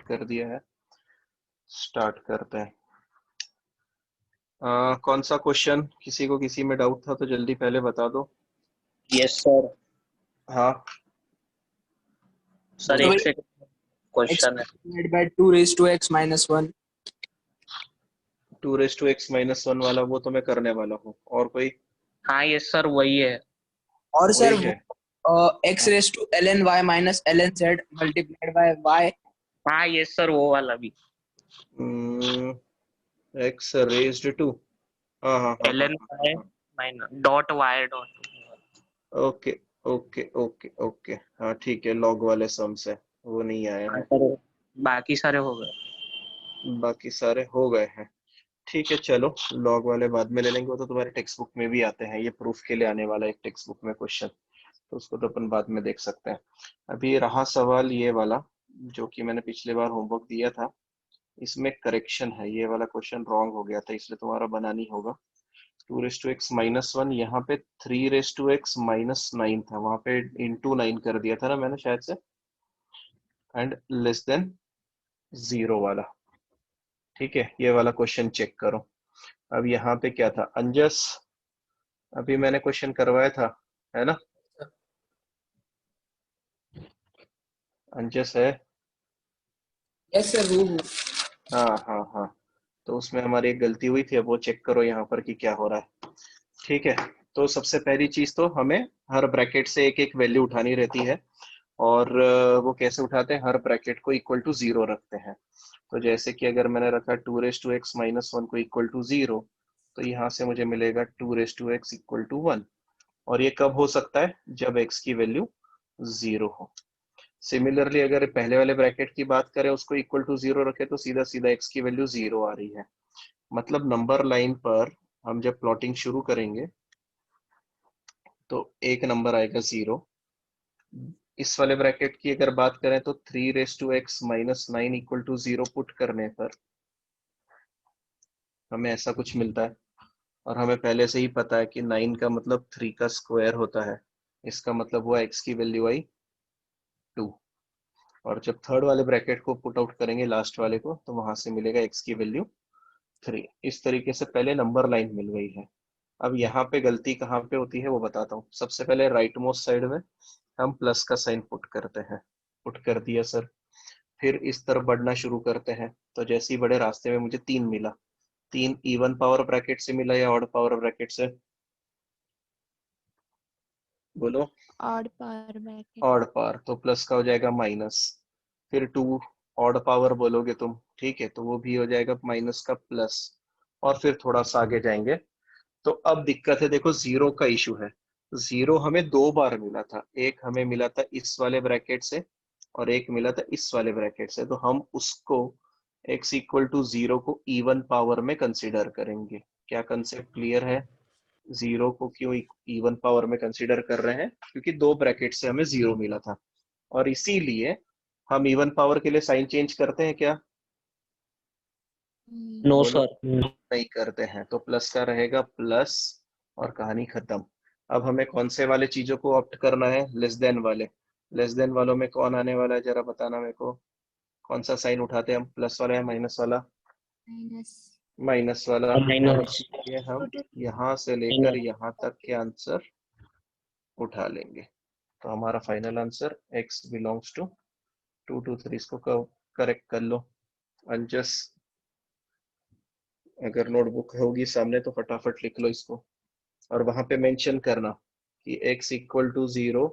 कर दिया है, स्टार्ट करते हैं। कौन सा क्वेश्चन, किसी को किसी में डाउट था तो जल्दी पहले बता दो। Yes sir. हाँ सर बोलो। एक सेकंड, क्वेश्चन है। multiplied by 2 raised to x minus 1. 2 raised to x minus 1 वाला वो तो मैं करने वाला हूँ, और कोई? हाँ यस सर वही है। और सर वही है। x raised to ln y minus ln z multiplied by y. हाँ यस सर वो वाला भी। x raised to, हाँ हाँ हाँ हाँ ln y हाँ, minus dot y dot. Okay okay okay okay, हाँ ठीक है, लॉग वाले सम से वो नहीं आया हाँ है, सर बाकी सारे हो गए। बाकी सारे हो गए हैं। ठीक है चलो, लॉग वाले बाद में ले लेंगे, वो तो तुम्हारे टेक्स्ट बुक में भी आते हैं, ये प्रूफ के लिए आने वाला है एक टेक्स्ट बुक में क्वेश्चन, तो उसको तो अपन बाद में देख सकते हैं। अभी रहा सवाल ये वाला जो कि मैंने पिछले बार होमवर्क दिया था, इसमें करेक्शन है, ये वाला क्वेश्चन रॉन्ग हो गया था, इसलिए तुम्हारा बना नहीं होगा। 2 raised to x minus 1, यहाँ पे 3 raised to x minus 9 था, वहां पे इंटू 9 कर दिया था ना मैंने शायद से, एंड लेस देन 0 वाला। ठीक है, ये वाला क्वेश्चन चेक करो। अब यहाँ पे क्या था, अंजस, अभी मैंने क्वेश्चन करवाया था, है ना? अंजस है? Yes sir, वो हाँ हाँ हाँ, तो उसमें हमारी एक गलती हुई थी, अब वो चेक करो यहाँ पर कि क्या हो रहा है। ठीक है, तो सबसे पहली चीज तो हमें हर ब्रैकेट से एक एक वैल्यू उठानी रहती है, और वो कैसे उठाते हैं, हर ब्रैकेट को इक्वल टू 0 रखते हैं। तो जैसे कि अगर मैंने रखा 2 raised to x minus 1 को इक्वल टू 0, तो यहाँ से मुझे मिलेगा 2 raised to x equal to 1। और ये कब हो सकता है, जब x की वैल्यू 0 हो। सिमिलरली अगर पहले वाले ब्रैकेट की बात करें, उसको इक्वल टू 0 रखे तो सीधा सीधा x की वैल्यू 0 आ रही है। मतलब नंबर लाइन पर हम जब प्लॉटिंग शुरू करेंगे तो एक नंबर आएगा 0। इस वाले ब्रैकेट की अगर बात करें तो 3 raised to x minus 9 equal to 0 put करने पर हमें ऐसा कुछ मिलता है, और हमें पहले से ही पता है कि 9 का मतलब 3 का स्क्वायर होता है, इसका मतलब हुआ x की वैल्यू आई 2। और जब थर्ड वाले ब्रैकेट को पुट आउट करेंगे, लास्ट वाले को, तो वहां से मिलेगा x की वैल्यू 3। इस तरीके से पहले नंबर लाइन मिल गई है। अब यहाँ पे गलती कहाँ पे होती है वो बताता हूँ। सबसे पहले राइट मोस्ट साइड में हम प्लस का साइन पुट करते हैं, पुट कर दिया सर। फिर इस तरफ बढ़ना शुरू करते हैं, तो जैसे ही बड़े रास्ते में मुझे 3 मिला, 3 इवन पावर ब्रैकेट से मिला या ऑड पावर ब्रैकेट से, बोलो? Odd power bracket. Odd power, तो प्लस का हो जाएगा माइनस। फिर 2 ऑड पावर बोलोगे तुम, ठीक है, तो वो भी हो जाएगा माइनस का प्लस। और फिर थोड़ा सा आगे जाएंगे तो अब दिक्कत है, देखो 0 का इशू है। 0 हमें 2 बार मिला था, एक हमें मिला था इस वाले ब्रैकेट से और एक मिला था इस वाले ब्रैकेट से, तो हम उसको x इक्वल टू 0 को इवन पावर में कंसीडर करेंगे। क्या कंसेप्ट क्लियर है? 0 को क्यों इवन पावर में कंसीडर कर रहे हैं, क्योंकि 2 ब्रैकेट से हमें 0 मिला था, और इसीलिए हम इवन पावर के लिए साइन चेंज करते हैं क्या? नो बोलो। सर। नहीं करते हैं, तो प्लस का रहेगा प्लस, और कहानी खत्म। अब हमें कौन से वाले चीजों को ऑप्ट करना है, लेस देन वाले। लेस देन वालों में कौन आने वाला है, जरा बताना मेरे को। कौन सा साइन उठाते हैं हम, प्लस वाला या माइनस वाला? माइनस। माइनस वाला। और माइनस। इसीलिए हम यहाँ से लेकर यहाँ तक के आंसर उठा लेंगे। तो हमारा final answer x belongs to 2 2 3, इसको करेक्ट कर लो। अंजस, अगर नोटबुक होगी सामने तो फटाफट लिख लो इसको, और वहां पे मेंशन करना कि x equal to 0,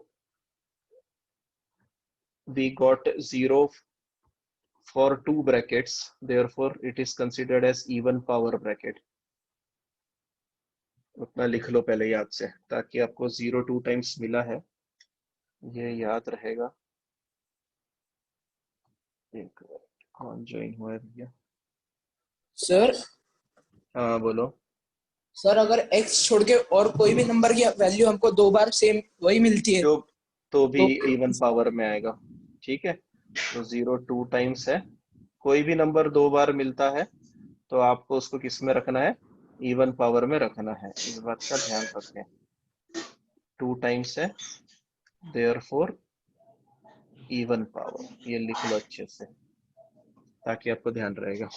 we got 0 for 2 brackets, therefore it is considered as even power bracket। उतना लिख लो पहले याद से, ताकि आपको 0 2 टाइम्स मिला है, ये याद रहेगा। एक कौन ज्वाइन हुआ है भैया? सर। हाँ बोलो। सर अगर x छोड़ के और कोई भी नंबर की वैल्यू हमको 2 बार सेम वही मिलती है तो भी तो इवन पावर में आएगा। ठीक है, तो 0 2 टाइम्स है, कोई भी नंबर 2 बार मिलता है तो आपको उसको किस में रखना है, इवन पावर में रखना है, इस बात का ध्यान रखें। 2 टाइम्स है, देयरफॉर इवन पावर, ये लिख लो अच्छे से। ताकि आपको ध्यान रहेगा।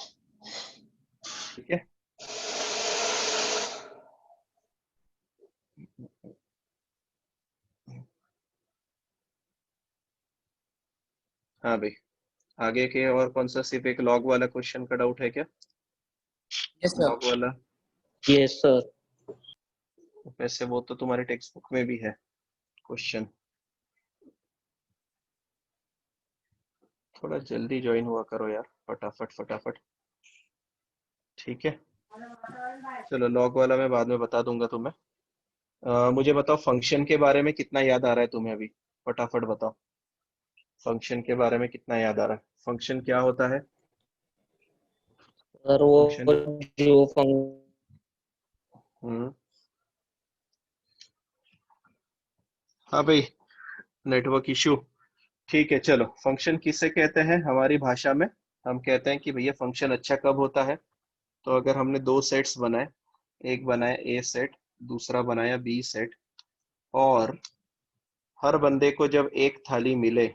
ठीक है, हाँ भाई, आगे के और कौन सा, सिर्फ एक लॉग वाला क्वेश्चन का डाउट है क्या? Yes sir. लॉग वाला, यस सर। वैसे वो तो तुम्हारे टेक्स्ट बुक में भी है क्वेश्चन। थोड़ा जल्दी ज्वाइन हुआ करो यार, फटाफट फटाफट। ठीक है, चलो लॉग वाला मैं बाद में बता दूंगा तुम्हें। मुझे बताओ फंक्शन के बारे में कितना याद आ रहा है तुम्हें अभी, फटाफट बताओ। फंक्शन के बारे में कितना याद आ रहा है? फंक्शन क्या होता है? सर वो फंक्शन, जो फंक्शन हम्म, हाँ भाई, नेटवर्क इशू। ठीक है, चलो फंक्शन किसे कहते हैं हमारी भाषा में? हम कहते हैं कि भैया फंक्शन अच्छा कब होता है? तो अगर हमने दो सेट्स बनाए, एक बनाया ए सेट, दूसरा बनाया बी सेट, और हर बंदे को जब एक थाली मिले,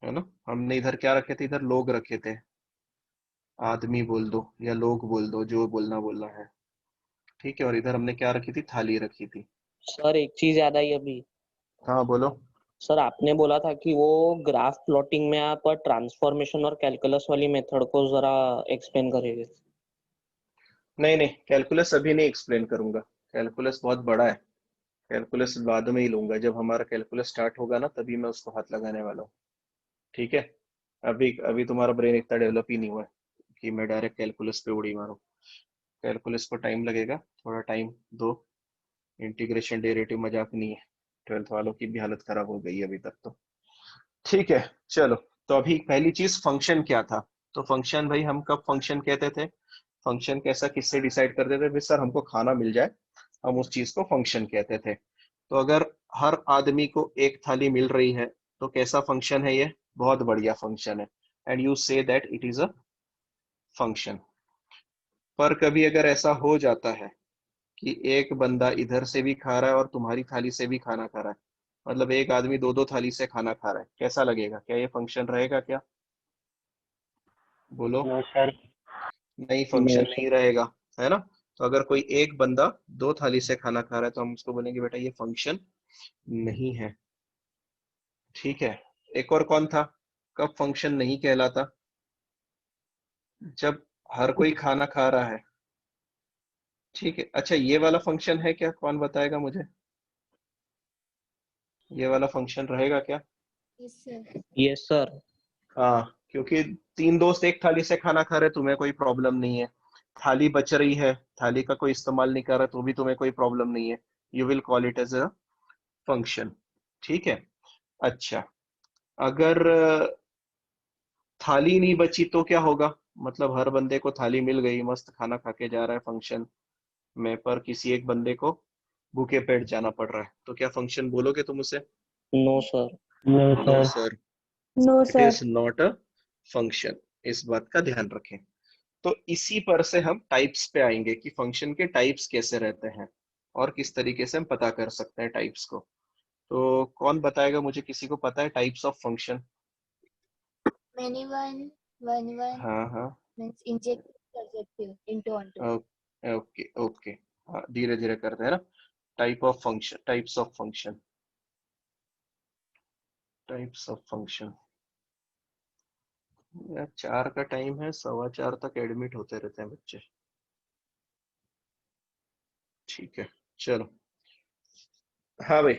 है ना, हमने इधर क्या रखे थे, इधर लोग रखे थे, आदमी बोल दो या लोग बोल दो, जो बोलना है। ठीक है, और इधर हमने क्या रखी थी, थाली रखी थी। सर एक चीज याद आई अभी। हाँ बोलो। सर आपने बोला था कि वो ग्राफ प्लॉटिंग में आप ट्रांसफॉर्मेशन और कैलकुलस वाली मेथड को जरा एक्सप्लेन करेंगे। नहीं नहीं, कैलकुलस अभी नहीं एक्सप्लेन करूंगा, कैलकुलस बहुत बड़ा है। कैलकुलस बाद में ही लूंगा, जब हमारा कैलकुलस स्टार्ट होगा ना तभी मैं उसको हाथ लगाने वाला हूँ। ठीक है, अभी अभी तुम्हारा ब्रेन इतना डेवलप ही नहीं हुआ है कि मैं डायरेक्ट कैलकुलस पे उड़ी मारूं। कैलकुलस को टाइम लगेगा, थोड़ा टाइम दो। इंटीग्रेशन डेरिवेटिव मजाक नहीं है, 12th वालों की भी हालत खराब हो गई है अभी तक तो। ठीक है, चलो। तो अभी पहली चीज फंक्शन क्या था? तो फंक्शन भाई, हम कब फंक्शन कहते थे? फंक्शन कैसा किससे डिसाइड करते थे? भाई सर हमको खाना मिल जाए, हम उस चीज को फंक्शन कहते थे। तो अगर हर आदमी को एक थाली मिल रही है तो कैसा फंक्शन है ये? बहुत बढ़िया फंक्शन है, and you say that it is a function. पर कभी अगर ऐसा हो जाता है कि एक बंदा इधर से भी खा रहा है और तुम्हारी थाली से भी खाना खा रहा है, मतलब एक आदमी दो दो थाली से खाना खा रहा है, कैसा लगेगा? क्या ये फंक्शन रहेगा क्या? बोलो। No sir. नहीं, नो फंक्शन नहीं सर। रहेगा, है ना। तो अगर कोई एक बंदा दो थाली से खाना खा रहा है तो हम उसको बोलेंगे बेटा ये फंक्शन नहीं है। ठीक है, एक और कौन था, कब फंक्शन नहीं कहलाता? जब हर कोई खाना खा रहा है। ठीक है, अच्छा ये वाला फंक्शन है क्या? कौन बताएगा मुझे, ये वाला फंक्शन रहेगा क्या? Yes, sir. Yes sir. हाँ, क्योंकि तीन दोस्त एक थाली से खाना खा रहे, तुम्हें कोई प्रॉब्लम नहीं है। थाली बच रही है, थाली का कोई इस्तेमाल नहीं कर रहा तो भी तुम्हें कोई प्रॉब्लम नहीं है। You will call it as a function. ठीक है, अच्छा, अगर थाली नहीं बची तो क्या होगा? मतलब हर बंदे को थाली मिल गई, मस्त खाना खा के जा रहा है फंक्शन में, पर किसी एक बंदे को भूखे पेट जाना पड़ रहा है, तो क्या फंक्शन बोलोगे तुम उसे? No sir. No sir, No, it sir. Is not a function. इस बात का ध्यान रखें। तो इसी पर से हम टाइप्स पे आएंगे कि फंक्शन के टाइप्स कैसे रहते हैं और किस तरीके से हम पता कर सकते हैं टाइप्स को। तो कौन बताएगा मुझे, किसी को पता है types of function? Many one हाँ हाँ, means injective subjective into onto. Okay okay, हाँ धीरे धीरे करते हैं ना। Type of function, types of function, types of function. यार 4 का टाइम है, 4:15 तक एडमिट होते रहते हैं बच्चे। ठीक है, चलो। हाँ भाई,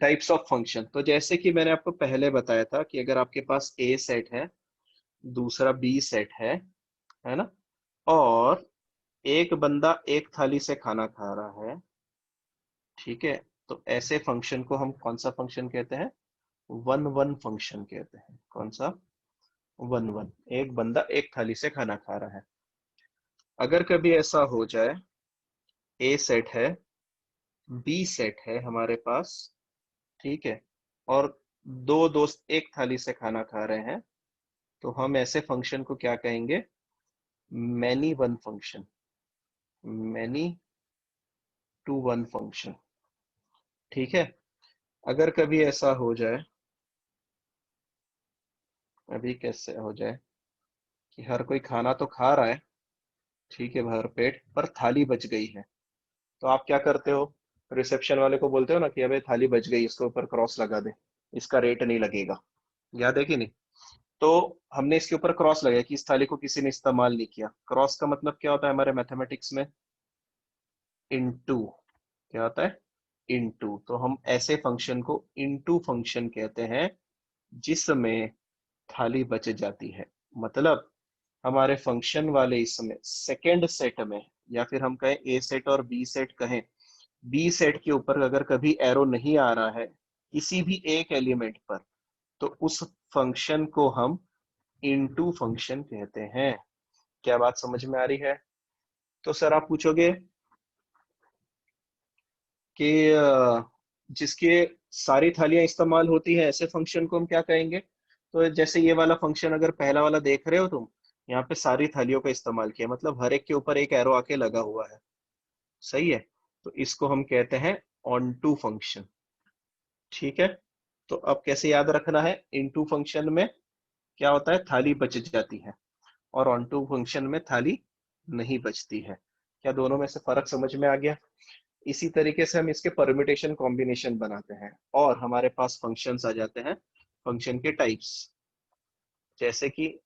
टाइप्स ऑफ फंक्शन, तो जैसे कि मैंने आपको पहले बताया था कि अगर आपके पास ए सेट है, दूसरा बी सेट है ना, और एक बंदा एक थाली से खाना खा रहा है, ठीक है, तो ऐसे फंक्शन को हम कौन सा फंक्शन कहते हैं? वन वन फंक्शन कहते हैं। कौन सा? वन वन, एक बंदा एक थाली से खाना खा रहा है। अगर कभी ऐसा हो जाए, ए सेट है, बी सेट है हमारे पास, ठीक है, और दो दोस्त एक थाली से खाना खा रहे हैं, तो हम ऐसे फंक्शन को क्या कहेंगे? Many one function, many to one function. ठीक है, अगर कभी ऐसा हो जाए, अभी कैसे हो जाए, कि हर कोई खाना तो खा रहा है, ठीक है, भर पेट, पर थाली बच गई है। तो आप क्या करते हो? रिसेप्शन वाले को बोलते हो ना कि अबे थाली बच गई, इसके ऊपर क्रॉस लगा दे, इसका रेट नहीं लगेगा। याद है कि नहीं? तो हमने इसके ऊपर क्रॉस लगाया कि इस थाली को किसी ने इस्तेमाल नहीं किया। क्रॉस का मतलब क्या होता है हमारे मैथमेटिक्स में? इनटू। क्या होता है? इनटू। तो हम ऐसे फंक्शन को इनटू फंक्शन कहते हैं जिसमें थाली बच जाती है। मतलब हमारे फंक्शन वाले इसमें सेकेंड सेट में, या फिर हम कहें ए सेट और बी सेट कहें, बी सेट के ऊपर अगर कभी एरो नहीं आ रहा है किसी भी एक एलिमेंट पर, तो उस फंक्शन को हम इनटू फंक्शन कहते हैं। क्या बात समझ में आ रही है? तो सर आप पूछोगे कि जिसके सारी थालियां इस्तेमाल होती है ऐसे फंक्शन को हम क्या कहेंगे? तो जैसे ये वाला फंक्शन अगर पहला वाला देख रहे हो तुम, यहाँ पे सारी थालियों का इस्तेमाल किया, मतलब हर एक के ऊपर एक एरो आके लगा हुआ है। सही है? तो इसको हम कहते हैं ऑन टू फंक्शन। ठीक है? तो अब कैसे याद रखना है? इनटू फंक्शन में क्या होता है? थाली बच जाती है, और ऑन टू फंक्शन में थाली नहीं बचती है। क्या दोनों में से फर्क समझ में आ गया? इसी तरीके से हम इसके परम्यूटेशन कॉम्बिनेशन बनाते हैं, और हमारे पास फंक्शंस आ जाते हैं, फंक्शन के टाइप्स। जैसे कि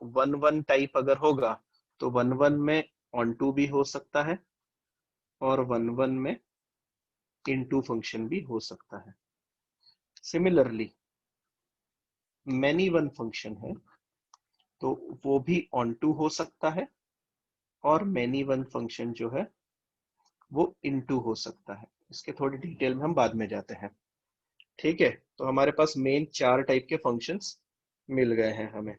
वन वन टाइप अगर होगा तो वन वन में ऑन टू भी हो सकता है, और वन वन में इनटू फंक्शन भी हो सकता है। सिमिलरली मैनी वन फंक्शन है तो वो भी ऑन टू हो सकता है, और मैनी वन फंक्शन जो है वो इनटू हो सकता है। इसके थोड़ी डिटेल में हम बाद में जाते हैं। ठीक है? तो हमारे पास मेन 4 टाइप के फंक्शंस मिल गए हैं हमें।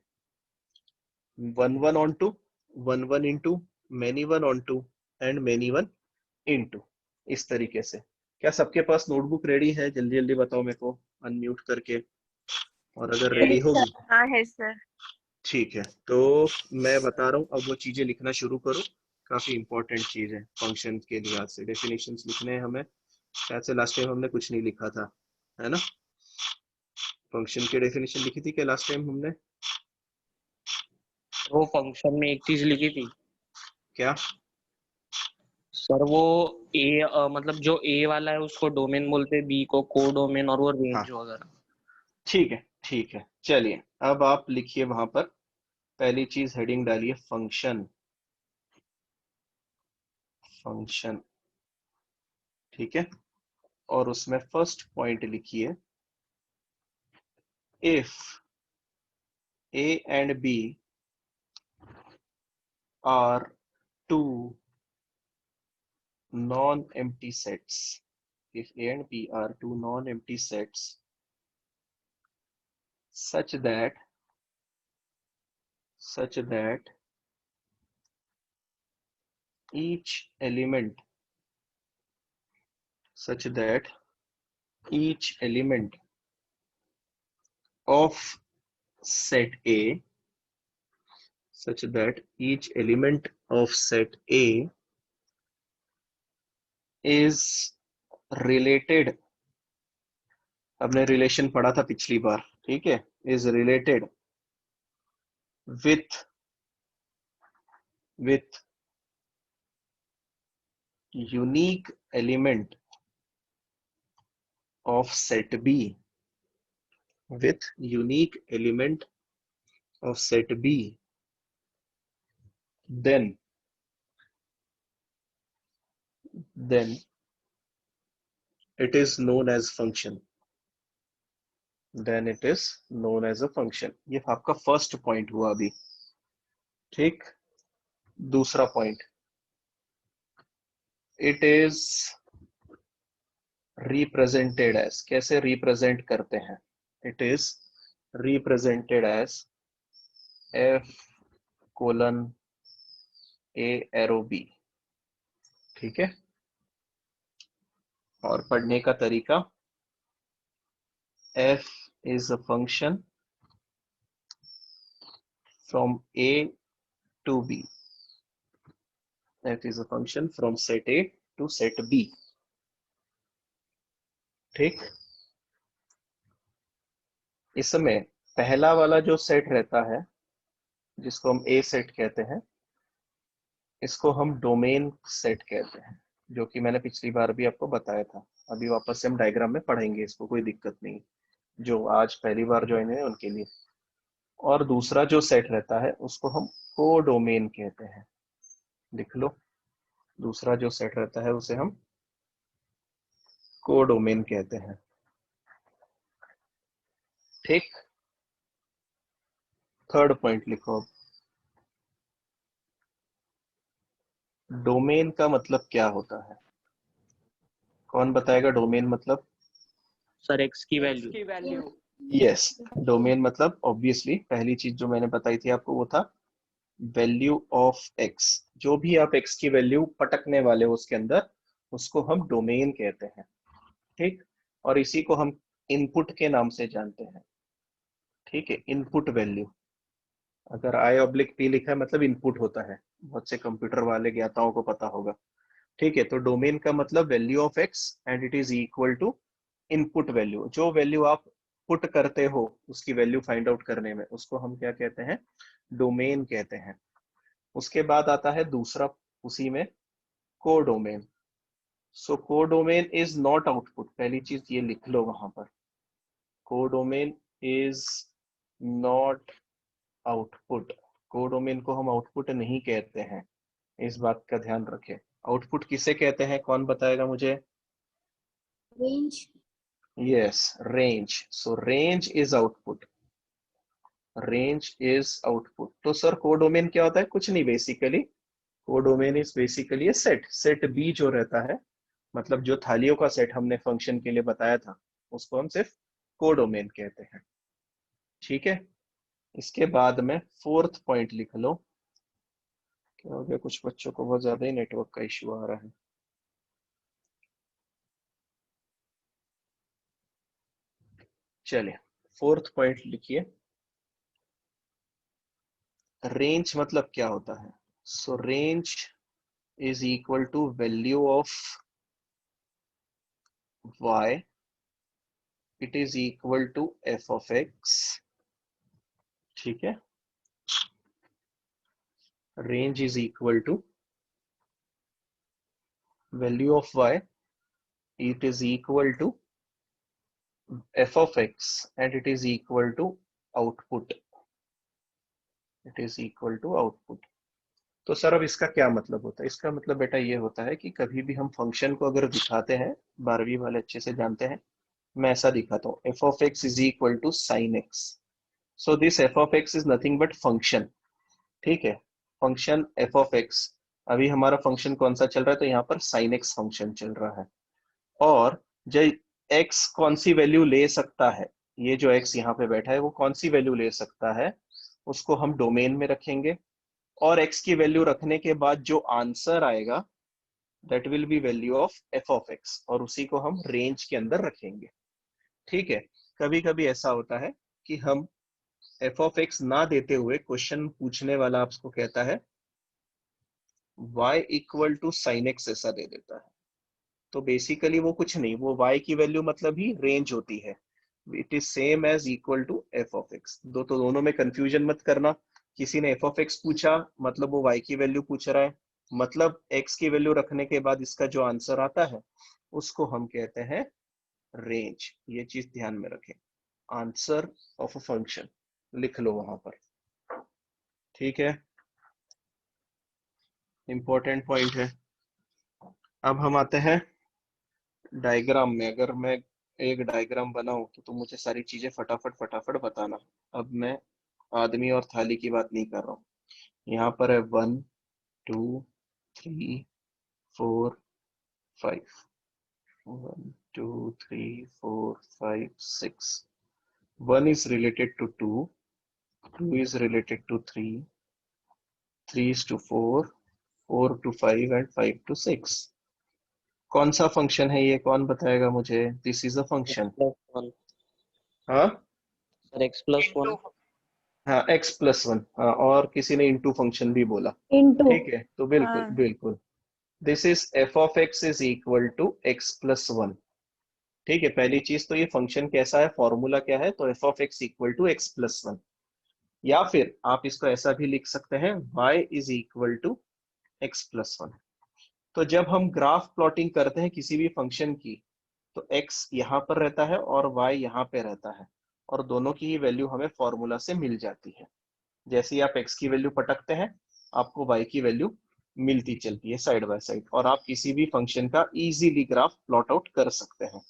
One one onto, one one into, many one onto, and many one into. इस तरीके से। क्या सबके पास नोटबुक रेडी है? जल्दी जल्दी बताओ मेरे को अनम्यूट करके, और अगर रेडी होगी। हाँ है सर। ठीक है, तो मैं बता रहा हूँ, अब वो चीजें लिखना शुरू करो। काफी इंपॉर्टेंट चीज है फंक्शन के लिहाज से। डेफिनेशंस लिखने हैं हमें। शायद से लास्ट टाइम हमने कुछ नहीं लिखा था, है ना? फंक्शन की डेफिनेशन लिखी थी क्या लास्ट टाइम हमने? वो फंक्शन में एक चीज लिखी थी क्या? सर, वो मतलब जो ए वाला है उसको डोमेन बोलते हैं, बी को को डोमेन, और वो हाँ, रेंज वगैरह। ठीक है, ठीक है, चलिए अब आप लिखिए वहां पर। पहली चीज हेडिंग डालिए फंक्शन। फंक्शन, ठीक है? और उसमें फर्स्ट पॉइंट लिखिए, if A and B are two non-empty sets, if A and B are two non-empty sets such that each element of set A is related, हमने रिलेशन पढ़ा था पिछली बार, ठीक है? is related with unique element of set B, with unique element of set B, then it is known as function. Then it is known as a function. ये आपका first point हुआ अभी। ठीक? दूसरा point, it is represented as. कैसे represent करते हैं? It is represented as f colon A arrow B. ठीक है? और पढ़ने का तरीका, f is a function from a to b. f is a function from set a to set b. ठीक? इसमें पहला वाला जो सेट रहता है जिसको हम ए सेट कहते हैं, इसको हम डोमेन सेट कहते हैं, जो कि मैंने पिछली बार भी आपको बताया था। अभी वापस से हम डायग्राम में पढ़ेंगे इसको, कोई दिक्कत नहीं, जो आज पहली बार ज्वाइन है उनके लिए। और दूसरा जो सेट रहता है उसको हम कोडोमेन कहते हैं, लिख लो। दूसरा जो सेट रहता है उसे हम कोडोमेन कहते हैं, ठीक। थर्ड पॉइंट लिखो अब, डोमेन का मतलब क्या होता है? कौन बताएगा डोमेन मतलब? सर एक्स की वैल्यू। यस, डोमेन मतलब ऑब्वियसली पहली चीज जो मैंने बताई थी आपको वो था वैल्यू ऑफ एक्स। जो भी आप एक्स की वैल्यू पटकने वाले हो उसके अंदर, उसको हम डोमेन कहते हैं, ठीक। और इसी को हम इनपुट के नाम से जानते हैं, ठीक है। इनपुट वैल्यू, अगर आई ऑब्लिक पी लिखा है मतलब इनपुट होता है, बहुत से कंप्यूटर वाले ज्ञाताओं को पता होगा, ठीक है। तो डोमेन का मतलब value of x and it is equal to input value. जो वैल्यू आप पुट करते हो उसकी वैल्यू फाइंड आउट करने में, उसको हम क्या कहते हैं? डोमेन कहते हैं। उसके बाद आता है दूसरा उसी में, codomain. So codomain is not output, पहली चीज ये लिख लो वहां पर, codomain is not output. Codomain को हम आउटपुट नहीं कहते हैं, इस बात का ध्यान रखें। आउटपुट किसे कहते हैं, कौन बताएगा मुझे? Range. Yes, range. So range is output. Range is output. तो सर कोडोमेन क्या होता है? कुछ नहीं, basically codomain is basically a set. Set B जो रहता है, मतलब जो थालियों का सेट हमने फंक्शन के लिए बताया था, उसको हम सिर्फ कोडोमेन कहते हैं, ठीक है। इसके बाद में फोर्थ पॉइंट लिख लो। क्या हो गया, कुछ बच्चों को बहुत ज्यादा ही नेटवर्क का इश्यू आ रहा है। चलिए फोर्थ पॉइंट लिखिए, रेंज मतलब क्या होता है? So range is equal to value of y, it is equal to f of x, ठीक है। Range is equal to value of y, it is equal to f of x and it is equal to output, it is equal to output। तो sir अब इसका क्या मतलब होता है? इसका मतलब बेटा ये होता है कि कभी भी हम फंक्शन को अगर दिखाते हैं, 12वीं वाले अच्छे से जानते हैं, मैं ऐसा दिखाता हूँ, f of x is equal to sin x। So this f of x is nothing but function, ठीक है। फंक्शन f of x, अभी हमारा फंक्शन कौन सा चल रहा है? तो यहाँ पर sin x फंक्शन चल रहा है। और जब x कौन सी वैल्यू ले सकता है, ये जो x यहाँ पे बैठा है वो कौन सी वैल्यू ले सकता है, उसको हम डोमेन में रखेंगे। और x की वैल्यू रखने के बाद जो आंसर आएगा that will be value of f of x, और उसी को हम रेंज के अंदर रखेंगे, ठीक है। कभी कभी ऐसा होता है कि हम f of x ना देते हुए क्वेश्चन पूछने वाला आपको कहता है y equal to sine x, ऐसा दे देता है। तो बेसिकली वो कुछ नहीं, वो y की वैल्यू मतलब ही रेंज होती है, it is same as equal to f of x। तो दोनों में कंफ्यूजन मत करना। किसी ने f of x पूछा मतलब वो y की वैल्यू पूछ रहा है, मतलब x की वैल्यू रखने के बाद इसका जो आंसर आता है उसको हम कहते हैं रेंज। ये चीज ध्यान में रखें, आंसर ऑफ अ फंक्शन लिख लो वहां पर, ठीक है। इंपॉर्टेंट पॉइंट है। अब हम आते हैं डायग्राम में। अगर मैं एक डायग्राम बनाऊं तो तुम मुझे सारी चीजें फटाफट फटाफट बताना। अब मैं आदमी और थाली की बात नहीं कर रहा हूँ। यहाँ पर है 1 2 3 4 5, 1 2 3 4 5 6। 1 is related to 2, 2 is related to 3, 3 is to 4, 4 to 5 and 5 to 6। कौन सा फंक्शन है ये, कौन बताएगा मुझे? This is a function. +1। हाँ सर x+1। हाँ, x+1। हाँ, और किसी ने इंटू फंक्शन भी बोला, इंटू। ठीक है। तो बिल्कुल हाँ। बिल्कुल, this is f of x is equal to x+1, ठीक है। पहली चीज तो ये फंक्शन कैसा है, फॉर्मूला क्या है? तो f of x equal to x+1। या फिर आप इसको ऐसा भी लिख सकते हैं y is equal to x plus one. तो जब हम ग्राफ प्लॉटिंग करते हैं किसी भी फंक्शन की, तो x यहाँ पर रहता है और y यहाँ पे रहता है, और दोनों की ही वैल्यू हमें फॉर्मूला से मिल जाती है। जैसे ही आप x की वैल्यू पटकते हैं, आपको y की वैल्यू मिलती चलती है साइड बाय साइड, और आप किसी भी फंक्शन का इजीली ग्राफ प्लॉट आउट कर सकते हैं।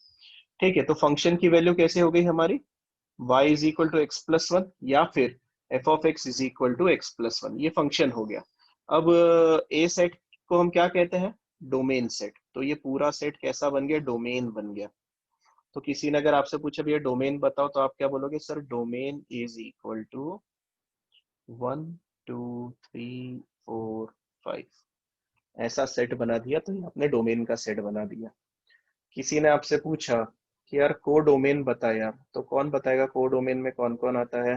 ठीक है, तो फंक्शन की वैल्यू कैसे हो गई हमारी, y is equal to x plus one, या फिर f of x is equal to x plus one, ये फंक्शन हो गया। अब ए सेट को हम क्या कहते हैं, डोमेन सेट। तो ये पूरा सेट कैसा बन गया, डोमेन बन गया। तो किसी ने अगर आपसे पूछा भैया डोमेन बताओ, तो आप क्या बोलोगे, sir domain is equal to 1 2 3 4 5, ऐसा सेट बना दिया तो ये आपने डोमेन का सेट बना दिया। किसी ने आपसे पूछा कि यार को डोमेन बता यार, तो कौन बताएगा को डोमेन में कौन कौन आता है,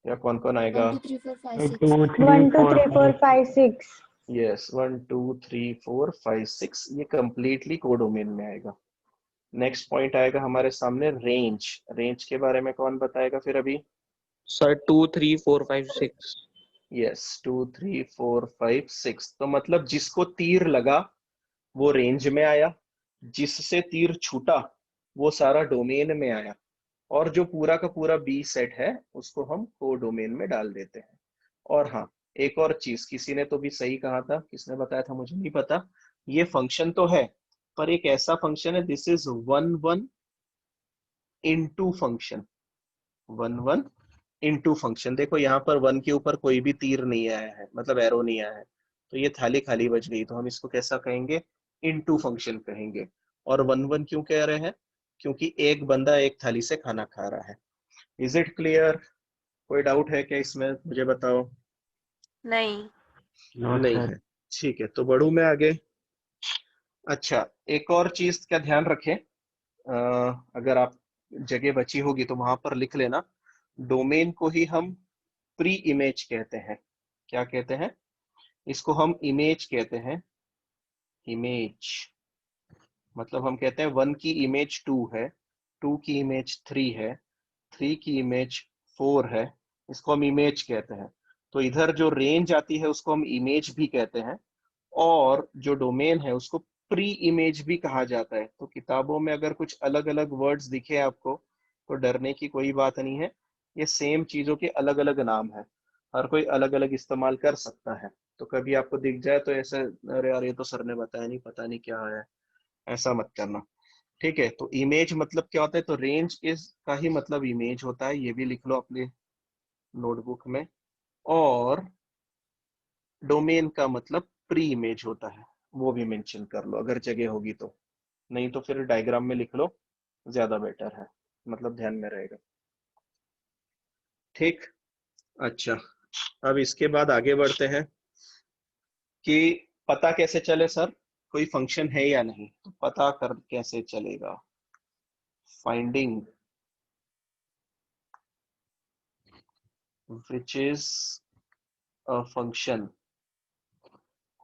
या कौन कौन आएगा। 1 2 3 4 5 1 6 2 1 2 3 3 4 5 6 यस, 1 2 3 4 5 6, ये कंप्लीटली को डोमेन में आएगा। नेक्स्ट पॉइंट आएगा हमारे सामने रेंज। रेंज के बारे में कौन बताएगा फिर अभी। सर 2 3 4 5 6। यस, 2 3 4 5 6, तो मतलब जिसको तीर लगा वो रेंज में आया, जिससे तीर छूटा वो सारा डोमेन में आया, और जो पूरा का पूरा बी सेट है उसको हम को डोमेन में डाल देते हैं। और हाँ, एक और चीज किसी ने तो भी सही कहा था, किसने बताया था मुझे नहीं पता, ये फंक्शन तो है पर एक ऐसा फंक्शन है, this is one one into function. One one into function, देखो यहाँ पर वन के ऊपर कोई भी तीर नहीं आया है, मतलब एरो नहीं आया है, तो ये थाली खाली बच गई, तो हम इसको कैसा कहेंगे, इनटू फंक्शन कहेंगे। और वन वन क्यों कह रहे हैं, क्योंकि एक बंदा एक थाली से खाना खा रहा है। इज इट क्लियर, कोई डाउट है क्या इसमें, मुझे बताओ। नहीं। नो नहीं सर। है, ठीक है, तो बढ़ू मैं आगे। अच्छा, एक और चीज का ध्यान रखें, अगर आप जगह बची होगी तो वहां पर लिख लेना, डोमेन को ही हम प्री इमेज कहते हैं। क्या कहते हैं, इसको हम इमेज कहते हैं। इमेज मतलब हम कहते हैं वन की इमेज टू है, टू की इमेज थ्री है, थ्री की इमेज फोर है, इसको हम इमेज कहते हैं। तो इधर जो रेंज आती है उसको हम इमेज भी कहते हैं, और जो डोमेन है उसको प्री इमेज भी कहा जाता है। तो किताबों में अगर कुछ अलग अलग वर्ड्स दिखे आपको तो डरने की कोई बात नहीं है, ये सेम चीजों के अलग अलग नाम है, हर कोई अलग अलग इस्तेमाल कर सकता है। तो कभी आपको दिख जाए तो ऐसे, अरे यार ये तो सर ने बताया नहीं, पता नहीं क्या है, ऐसा मत करना। ठीक है, तो इमेज मतलब क्या होता है, तो रेंज इज का ही मतलब इमेज होता है, ये भी लिख लो अपने नोटबुक में। और डोमेन का मतलब प्री इमेज होता है, वो भी मेंशन कर लो अगर जगह होगी तो, नहीं तो फिर डायग्राम में लिख लो, ज्यादा बेटर है, मतलब ध्यान में रहेगा। ठीक, अच्छा, अब इसके बाद आगे बढ़ते हैं कि पता कैसे चले सर कोई फंक्शन है या नहीं, तो पता कर कैसे चलेगा, finding which is a function,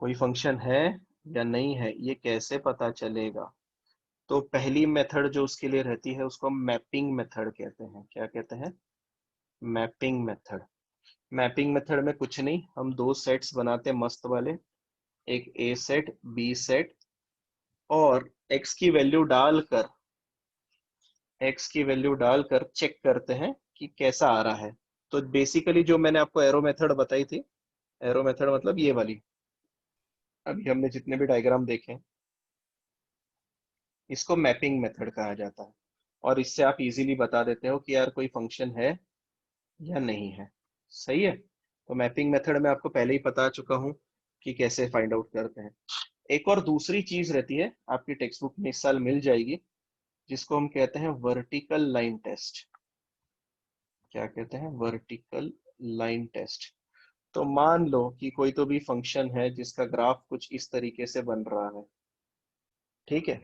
कोई फंक्शन है या नहीं है ये कैसे पता चलेगा। तो पहली मेथड जो उसके लिए रहती है उसको हम मैपिंग मेथड कहते हैं। क्या कहते हैं, मैपिंग मेथड। मैपिंग मेथड में कुछ नहीं, हम दो सेट्स बनाते हैं मस्त वाले, एक ए सेट बी सेट, और एक्स की वैल्यू डालकर, एक्स की वैल्यू डालकर चेक करते हैं कि कैसा आ रहा है। तो बेसिकली जो मैंने आपको एरो मेथड बताई थी, एरो मेथड मतलब ये वाली, अभी हमने जितने भी डायग्राम देखे इसको मैपिंग मेथड कहा जाता है, और इससे आप इजीली बता देते हो कि यार कोई फंक्शन है या नहीं है। सही है, तो मैपिंग मेथड में आपको पहले ही बता चुका हूं कि कैसे फाइंड आउट करते हैं। एक और दूसरी चीज रहती है, आपकी टेक्स्ट बुक में इस साल मिल जाएगी, जिसको हम कहते हैं वर्टिकल लाइन टेस्ट। क्या कहते हैं, वर्टिकल लाइन टेस्ट। तो मान लो कि कोई तो भी फंक्शन है जिसका ग्राफ कुछ इस तरीके से बन रहा है, ठीक है,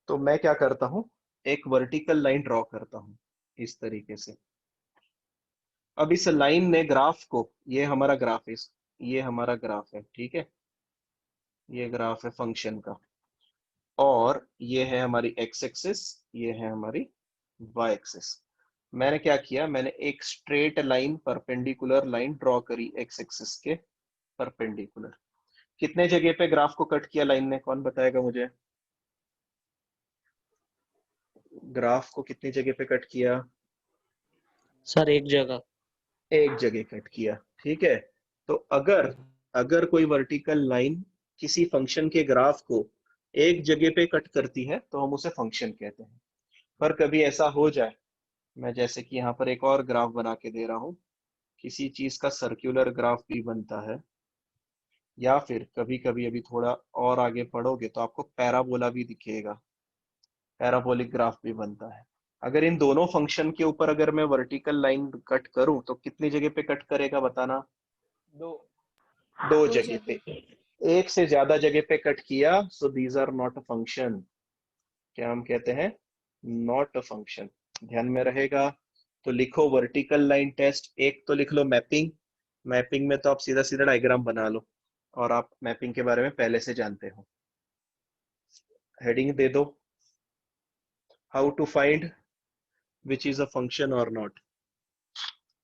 तो मैं क्या करता हूं, एक वर्टिकल लाइन ड्रॉ करता हूं इस तरीके से। अब इस लाइन ने ग्राफ को, ये हमारा ग्राफ है, ये हमारा ग्राफ है, ठीक है, ये ग्राफ है फंक्शन का, और ये है हमारी एक्स एक्सिस, ये है हमारी वाई एक्सिस। मैंने क्या किया, मैंने एक straight line perpendicular line draw करी एक्स एक्सिस के परपेंडिकुलर। कितने जगह पे ग्राफ को कट किया लाइन ने, कौन बताएगा मुझे? ग्राफ को कितनी जगह पे कट किया? सर एक जगह। एक जगह कट किया, ठीक है। तो अगर अगर कोई वर्टिकल लाइन किसी फंक्शन के ग्राफ को एक जगह पे कट करती है तो हम उसे फंक्शन कहते हैं। पर कभी ऐसा हो जाए, मैं जैसे कि यहाँ पर एक और ग्राफ बना के दे रहा हूँ, किसी चीज का सर्कुलर ग्राफ भी बनता है, या फिर कभी कभी अभी थोड़ा और आगे पढ़ोगे तो आपको पैराबोला भी दिखेगा, पैराबोलिक ग्राफ भी बनता है। अगर इन दोनों फंक्शन के ऊपर अगर मैं वर्टिकल लाइन कट करूं तो कितनी जगह पे कट करेगा बताना? दो दो दो जगह पे। जगह। एक से ज्यादा जगह पे कट किया, so these are not a function. क्या हम कहते हैं? Not a function. ध्यान में रहेगा। तो लिखो वर्टिकल लाइन टेस्ट, एक तो लिख लो मैपिंग। मैपिंग में तो आप सीधा सीधा डायग्राम बना लो, और आप मैपिंग के बारे में पहले से जानते हो। हेडिंग दे दो, how to find which is a function और नॉट।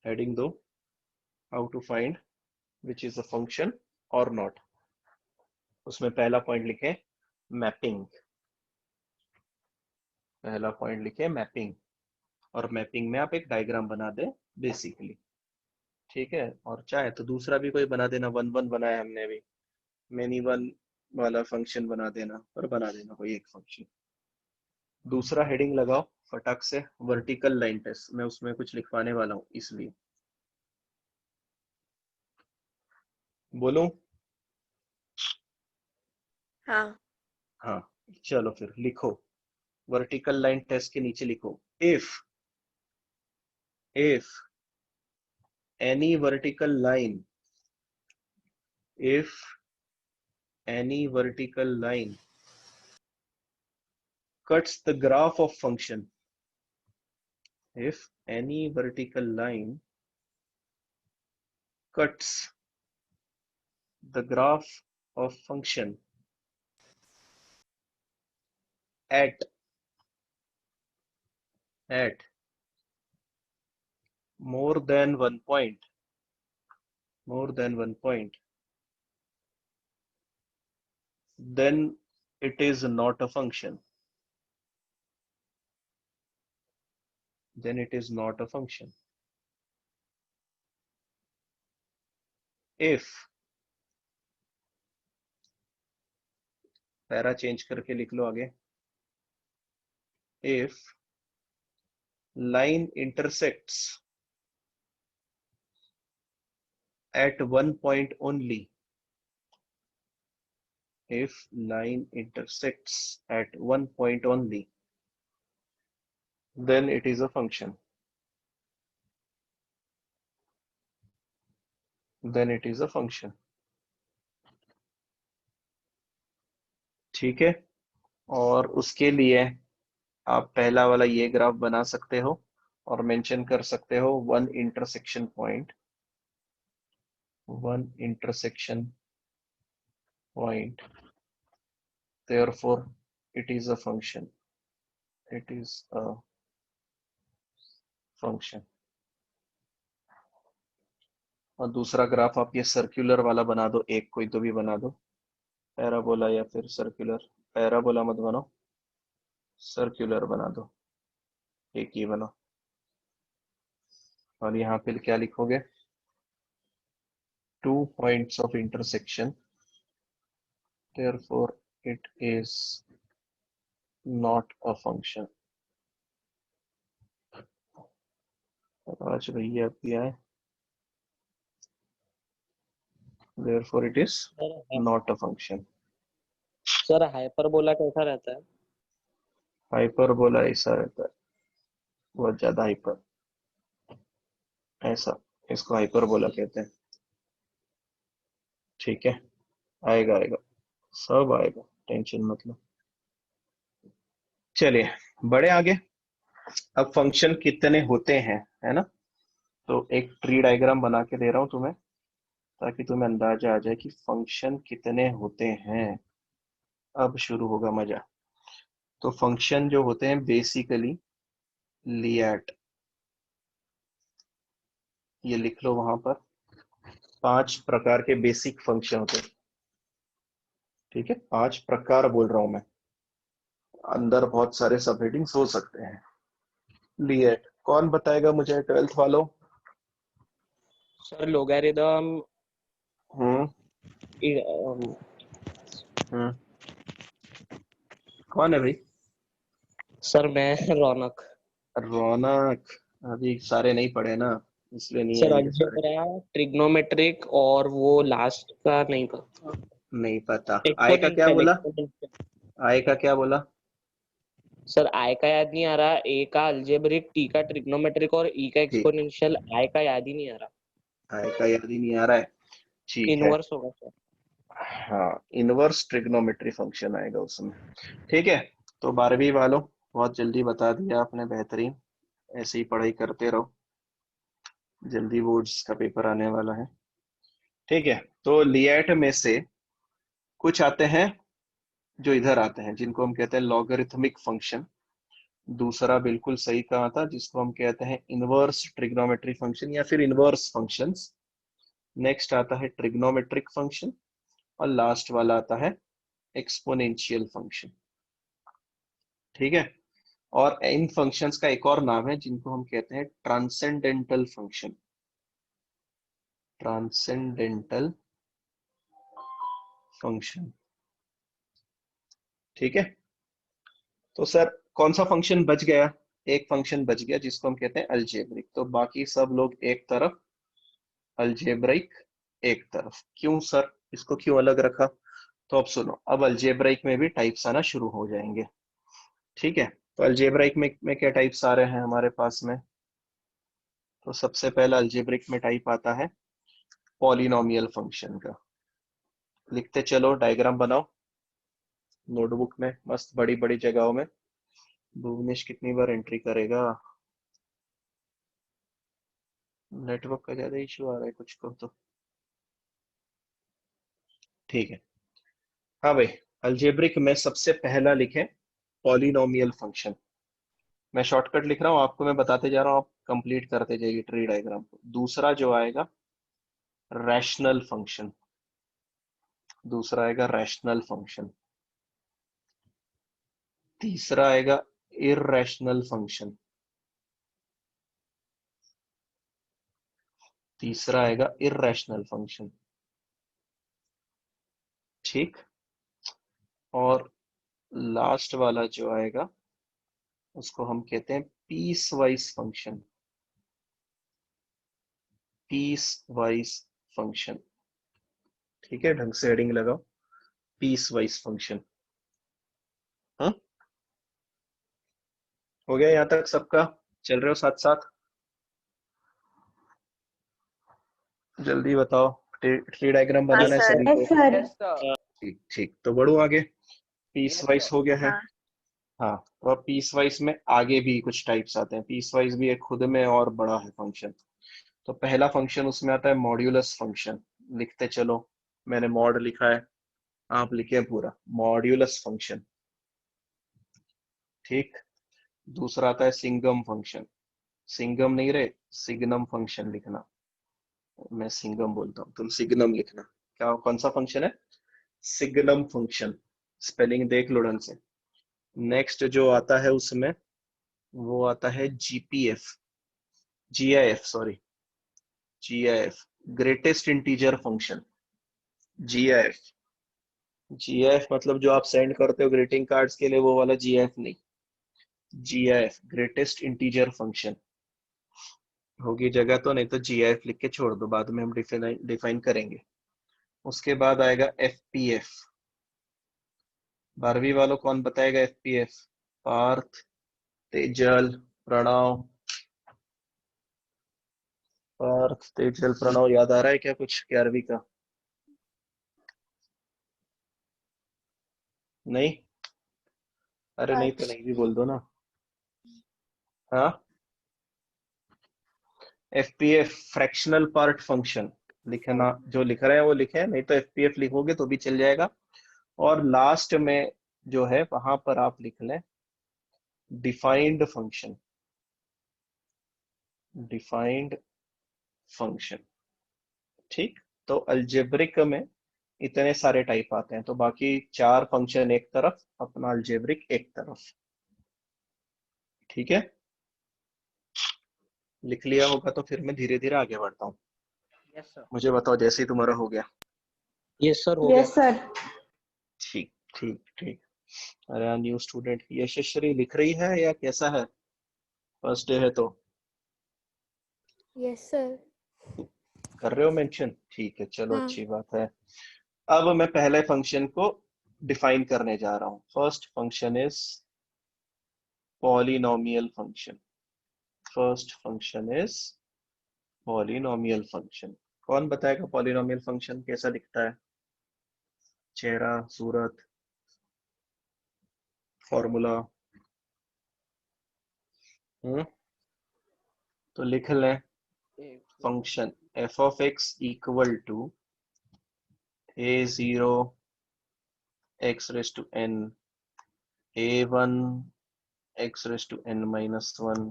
हेडिंग दो, how to find which is a function और नॉट। उसमें पहला पॉइंट लिखे मैपिंग, पहला पॉइंट लिखे मैपिंग, और मैपिंग में आप एक डायग्राम बना दे बेसिकली, ठीक है। और चाहे तो दूसरा भी कोई बना देना, वन वन बनाया हमने अभी, मेनी वन वाला फंक्शन बना देना, पर बना देना कोई एक फंक्शन। दूसरा हेडिंग लगाओ फटाक से, वर्टिकल लाइन टेस्ट। मैं उसमें कुछ लिखवाने वाला हूँ इसलिए बोलूं। हाँ। हाँ, चलो फिर लिखो, वर्टिकल लाइन टेस्ट के नीचे लिखो, if any vertical line, if any vertical line cuts the graph of function, if any vertical line cuts the graph of function at more than one point, then it is not a function, then it is not a function. If, para change करके लिख लो आगे, if line intersects at one point only, if line intersects at one point only, then it is a function, then it is a function, ठीक है। और उसके लिए आप पहला वाला ये ग्राफ बना सकते हो और मेंशन कर सकते हो one intersection point, one intersection point, therefore it is a function, it is a function। और दूसरा ग्राफ आप ये सर्कुलर वाला बना दो, एक कोई तो भी बना दो, पैराबोला या फिर सर्कुलर, पैराबोला मत बनाओ, सर्कुलर बना दो, एक ही बनाओ। और यहाँ पे क्या लिखोगे? 2 points of intersection, therefore it is not a function। आज भैया दिया है, therefore it is not a function। Sir hyperbola कैसा रहता है? हाइपरबोला ऐसा रहता है, बहुत ज्यादा हाइपर, ऐसा, इसको हाइपरबोला कहते हैं, ठीक है। आएगा आएगा, सब आएगा, टेंशन मत लो। चलिए बड़े आगे। अब फंक्शन कितने होते हैं, है ना? तो एक ट्री डायग्राम बना के दे रहा हूं तुम्हें, ताकि तुम्हें अंदाजा आ जाए कि फंक्शन कितने होते हैं। अब शुरू होगा मजा। तो फंक्शन जो होते हैं बेसिकली लिएट, ये लिख लो वहां पर, 5 प्रकार के बेसिक फंक्शन होते हैं। ठीक है, 5 प्रकार बोल रहा हूं मैं, अंदर बहुत सारे सब हेडिंग्स हो सकते हैं। लिए कौन बताएगा मुझे, 12th वालों? सर लोगारिदम, हम्म हम्म कौन है भाई? सर मैं रौनक। रौनक, अभी सारे नहीं पढ़े ना, इसलिए नहीं सर आएंगे सारे। अलजेब्रा, ट्रिग्नोमेट्रिक और वो लास्ट का नहीं पता। नहीं पता। आय का क्या एक्सपोनेंशियल बोला? एक्सपोनेंशियल। आय का क्या बोला? सर आई का याद नहीं आ रहा, ए का अलजेब्रिक, टी का ट्रिग्नोमेट्रिक और ई का ठीक, एक्सपोनेंशियल, आई का याद ही नहीं आ रहा। आय का याद ही नहीं आ रहा है। ठीक है, इनवर्स होगा सर। हाँ, इनवर्स ट्रिग्नोमेट्री फंक्शन आएगा उसमें। ठीक है, तो 12वीं वालों, बहुत जल्दी बता दिया आपने, बेहतरीन। ऐसे ही पढ़ाई करते रहो, जल्दी बोर्ड्स का पेपर आने वाला है। ठीक है, तो लिएट में से कुछ आते हैं जो इधर आते हैं, जिनको हम कहते हैं लॉगरिथमिक फंक्शन। दूसरा बिल्कुल सही कहा था, जिसको हम कहते हैं इनवर्स ट्रिग्नोमेट्री फंक्शन या फिर इनवर्स फंक्शंस। नेक्स्ट आता है ट्रिग्नोमेट्रिक फंक्शन, और लास्ट वाला आता है एक्सपोनेंशियल फंक्शन। ठीक है, और इन फंक्शंस का एक और नाम है जिनको हम कहते हैं ट्रांसेंडेंटल फंक्शन। Transcendental function. ठीक है, तो सर कौन सा फंक्शन बच गया? एक फंक्शन बच गया जिसको हम कहते हैं अलजेब्रिक। तो बाकी सब लोग एक तरफ, अलजेब्रिक एक तरफ। क्यों सर, इसको क्यों अलग रखा? तो अब सुनो, अब अलजेब्रिक में भी टाइप्स आना शुरू हो जाएंगे। ठीक है, तो अलजेब्रिक में क्या टाइप्स आ रहे हैं हमारे पास में? तो सबसे पहला अलजेब्रिक में टाइप आता है पॉलिनोमियल फंक्शन का। लिखते चलो, डायग्राम बनाओ नोटबुक में, मस्त बड़ी बड़ी जगहों में। भुवनेश कितनी बार एंट्री करेगा? नेटवर्क का ज्यादा इशू आ रहा है कुछ को तो। ठीक है, हाँ भाई, अलजेब्रिक में सबसे पहला लिखें पॉलिनोमियल फंक्शन। मैं शॉर्टकट लिख रहा हूँ आपको, मैं बताते जा रहा हूँ, आप कंप्लीट करते जाइए ट्री डायग्राम को। दूसरा जो आएगा रैशनल फंक्शन, दूसरा आएगा रैशनल फंक्शन। तीसरा आएगा इररेशनल फंक्शन। तीसरा आएगा इररेशनल फंक्शन। ठीक, और लास्ट वाला जो आएगा उसको हम कहते हैं piecewise function. Piecewise function. ठीक है, ढंग से हेडिंग लगाओ, पीस वाइज फंक्शन। हाँ, हो गया यहाँ तक सबका? चल रहे हो साथ साथ? जल्दी बताओ, ट्री डायग्राम हाँ बनाना है सर। सभी को? Yes sir. ठीक ठीक, तो बढ़ू आगे। पीस वाइज हो गया है। हाँ। हाँ, तो अब पीस वाइज में आगे भी कुछ टाइप्स आते हैं। पीस वाइज भी एक खुद में और बड़ा है फंक्शन। तो पहला फंक्शन उसमें आता है मॉड्यूलस फंक्शन। लिखते चलो, मैंने मॉड लिखा है, आप लिखे पूरा मॉड्यूलस फंक्शन। ठीक, दूसरा आता है सिंगम फंक्शन। सिंगम नहीं रे, सिग्नम फंक्शन लिखना। मैं सिंगम बोलता हूँ, तुम सिग्नम लिखना। क्या, कौन सा फंक्शन है? Signum function. स्पेलिंग देख लो ढंग से। नेक्स्ट जो आता है उसमें, वो आता है GPF, GIF sorry, GIF, greatest integer function. GIF, GIF मतलब जो आप सेंड करते हो ग्रीटिंग कार्ड्स के लिए, वो वाला जीआईएफ नहीं। GIF, greatest integer function. होगी जगह तो, नहीं तो जीआईएफ लिख के छोड़ दो, बाद में हम डिफाइन करेंगे। उसके बाद आएगा एफपीएफ। 12वीं वालों कौन बताएगा एफपीएफ? पार्थ, तेजल, प्रणव। पार्थ, तेजल, प्रणव, याद आ रहा है क्या कुछ 11वीं का? नहीं? अरे नहीं तो नहीं भी बोल दो ना। हाँ, एफपीएफ, फ्रैक्शनल पार्ट फंक्शन। लिखना, जो लिख रहे हैं वो लिखे, नहीं तो एफपीएफ लिखोगे तो भी चल जाएगा। और लास्ट में जो है वहां पर आप लिख लें डिफाइंड फंक्शन। Defined function. ठीक, तो अलजेब्रिक में इतने सारे टाइप आते हैं, तो बाकी 4 फंक्शन एक तरफ, अपना अलजेब्रिक एक तरफ। ठीक है, लिख लिया होगा तो फिर मैं धीरे धीरे आगे बढ़ता हूँ। Yes sir. मुझे बताओ जैसे ही तुम्हारा हो गया। यस सर, हो गया। Yes sir. ठीक ठीक ठीक। अरे न्यू स्टूडेंट यशस्वी लिख रही है या कैसा है? फर्स्ट डे है तो Yes, sir. कर रहे हो मेंशन? ठीक है, चलो हाँ. अच्छी बात है। अब मैं पहले फंक्शन को डिफाइन करने जा रहा हूँ। First function is polynomial function. First function is polynomial function. कौन बताएगा पॉलिनोमियल फंक्शन कैसा दिखता है? चेहरा, सूरत, फॉर्मूला? तो लिख लें function f of x equal to a0 x raised to n, a1 x raised to n minus 1,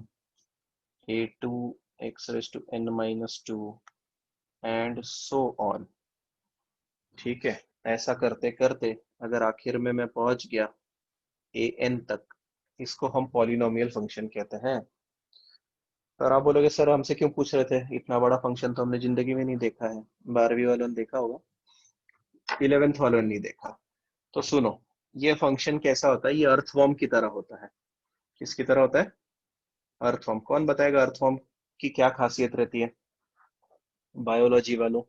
a2 x raised to n minus 2 and so on। ठीक है, ऐसा करते करते अगर आखिर में मैं पहुंच गया an तक, इसको हम पॉलिनोमियल फंक्शन कहते हैं। और आप बोलोगे सर हमसे क्यों पूछ रहे थे, इतना बड़ा फंक्शन तो हमने जिंदगी में नहीं देखा है। 12वीं वालों ने देखा होगा, 11th वालों ने नहीं देखा। तो सुनो, ये फंक्शन कैसा होता है? ये अर्थवॉर्म की तरह होता है। किसकी तरह होता है? अर्थवॉर्म। कौन बताएगा अर्थवॉर्म की क्या खासियत रहती है? बायोलॉजी वालों।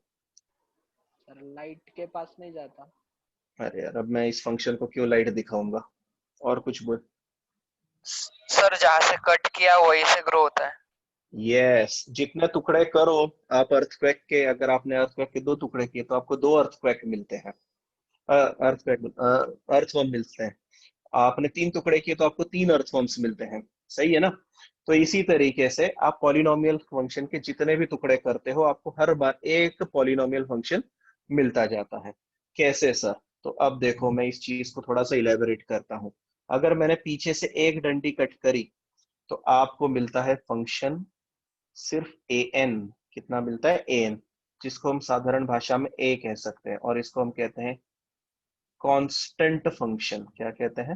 सर लाइट के पास नहीं जाता। अरे यार, अब मैं इस फंक्शन को क्यों लाइट दिखाऊंगा? और कुछ बोल। सर जहाँ से कट किया वहीं से ग्रो होता है। यस, जितने टुकड़े करो आप अर्थक्वेक के, अगर आपने अर्थक्वेक के 2 टुकड़े किए तो आपको 2 अर्थक्वेक मिलते हैं। अर्थक्वेक अर्थवॉर्म मिलते हैं। आपने 3 टुकड़े किए तो आपको 3 अर्थवॉर्म्स मिलते हैं। सही है ना? तो इसी तरीके से आप पॉलिनोमियल फंक्शन के जितने भी टुकड़े करते हो, आपको हर बार एक पॉलिनोमियल फंक्शन मिलता जाता है। कैसे सर? तो अब देखो, मैं इस चीज को थोड़ा सा इलेबोरेट करता हूँ। अगर मैंने पीछे से एक डंडी कट करी तो आपको मिलता है फंक्शन सिर्फ ए एन। कितना मिलता है? ए एन, जिसको हम साधारण भाषा में ए कह सकते हैं, और इसको हम कहते हैं कांस्टेंट फंक्शन। क्या कहते हैं?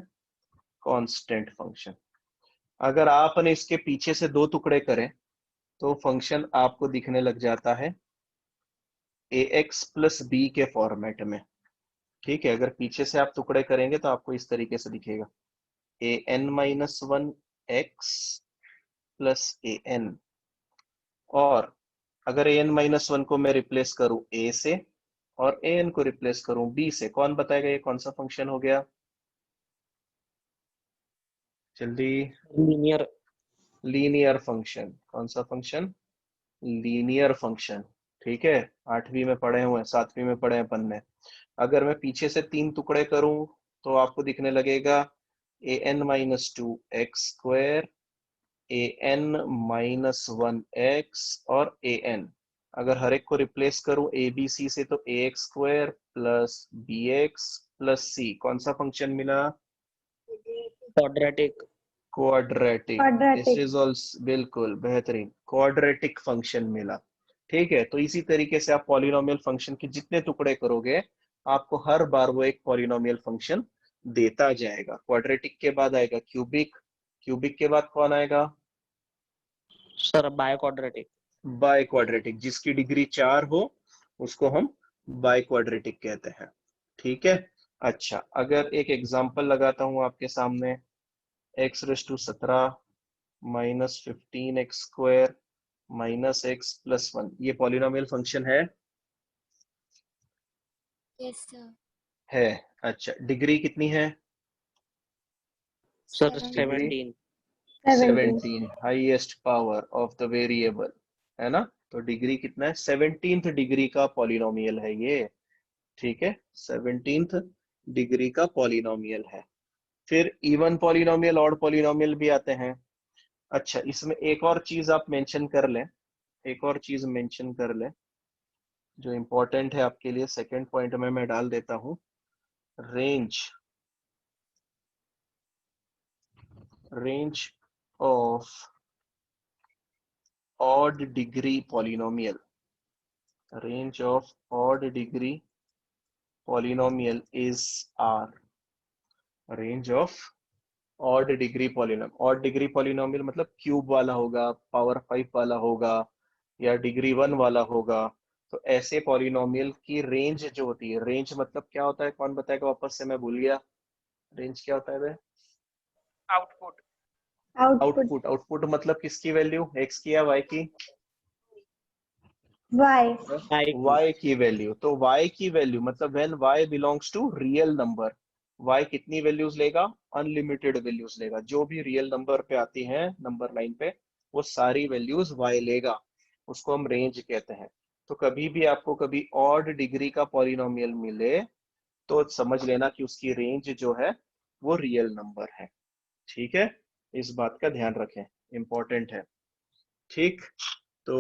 Constant function. अगर आपने इसके पीछे से 2 टुकड़े करें तो फंक्शन आपको दिखने लग जाता है ए एक्स प्लस बी के फॉर्मेट में। ठीक है, अगर पीछे से आप टुकड़े करेंगे तो आपको इस तरीके से दिखेगा, A N minus 1 x plus A N. और अगर ए एन माइनस 1 को मैं रिप्लेस करूं ए से और ए एन को रिप्लेस करूं बी से, कौन बताएगा ये कौन सा फंक्शन हो गया? जल्दी। लीनियर। Linear function. कौन सा फंक्शन? Linear function. ठीक है, 8वीं में पढ़े हुए हैं, 7वीं में पढ़े हैं अपन ने। अगर मैं पीछे से 3 टुकड़े करूं तो आपको दिखने लगेगा A N minus 2 x square, A N minus 1 x और ए एन। अगर हर एक को रिप्लेस करूं ए बी सी से तो A X square plus B x plus C. कौन सा फंक्शन मिला? Quadratic. Quadratic. This quadratic. Is also बिल्कुल बेहतरीन, क्वाड्रेटिक फंक्शन मिला। ठीक है, तो इसी तरीके से आप पॉलिनोमियल फंक्शन के जितने टुकड़े करोगे आपको हर बार वो एक पॉलिनोमियल फंक्शन देता जाएगा। क्वाड्रेटिक के बाद आएगा क्यूबिक, क्यूबिक के बाद कौन आएगा? Sir by quadratic. By quadratic. जिसकी डिग्री 4 हो उसको हम बाय क्वाड्रेटिक कहते हैं। ठीक है, अच्छा अगर एक एग्जांपल लगाता हूं आपके सामने, x raise to 17 minus 15 x square minus x plus 1, ये पॉलिनोमियल फंक्शन है? Yes, sir. है। अच्छा, डिग्री कितनी है? Sir 17. Degree 17। 17, highest power of the variable, है ना? तो डिग्री कितना है? 17th डिग्री का पॉलिनोमियल है ये। ठीक है, 17th डिग्री का पॉलिनोमियल है। फिर इवन पॉलिनोमियल, ऑड पॉलिनोमियल भी आते हैं। अच्छा, इसमें एक और चीज आप मेंशन कर लें, एक और चीज मेंशन कर लें जो इंपॉर्टेंट है आपके लिए। सेकंड पॉइंट में मैं डाल देता हूं, range, range of odd degree polynomial. Range of odd degree polynomial is R. Range of odd degree polynomial. Odd degree polynomial मतलब क्यूब वाला होगा, पावर 5 वाला होगा, या डिग्री 1 वाला होगा. तो ऐसे पॉलिनोमियल की रेंज जो होती है, रेंज मतलब क्या होता है, कौन बताएगा वापस से, मैं भूल गया. रेंज क्या होता है बे? Output output. आउटपुट मतलब किसकी वैल्यू, एक्स की या वाई की? Y. y की वैल्यू. तो y की वैल्यू मतलब when y belongs to real number, y कितनी वैल्यूज लेगा? अनलिमिटेड वैल्यूज लेगा. जो भी रियल नंबर पे आती हैं नंबर लाइन पे, वो सारी वैल्यूज y लेगा. उसको हम रेंज कहते हैं. तो कभी भी आपको कभी ऑड डिग्री का पॉलिनोमियल मिले तो समझ लेना कि उसकी रेंज जो है वो रियल नंबर है. ठीक है, इस बात का ध्यान रखें, इंपॉर्टेंट है. ठीक. तो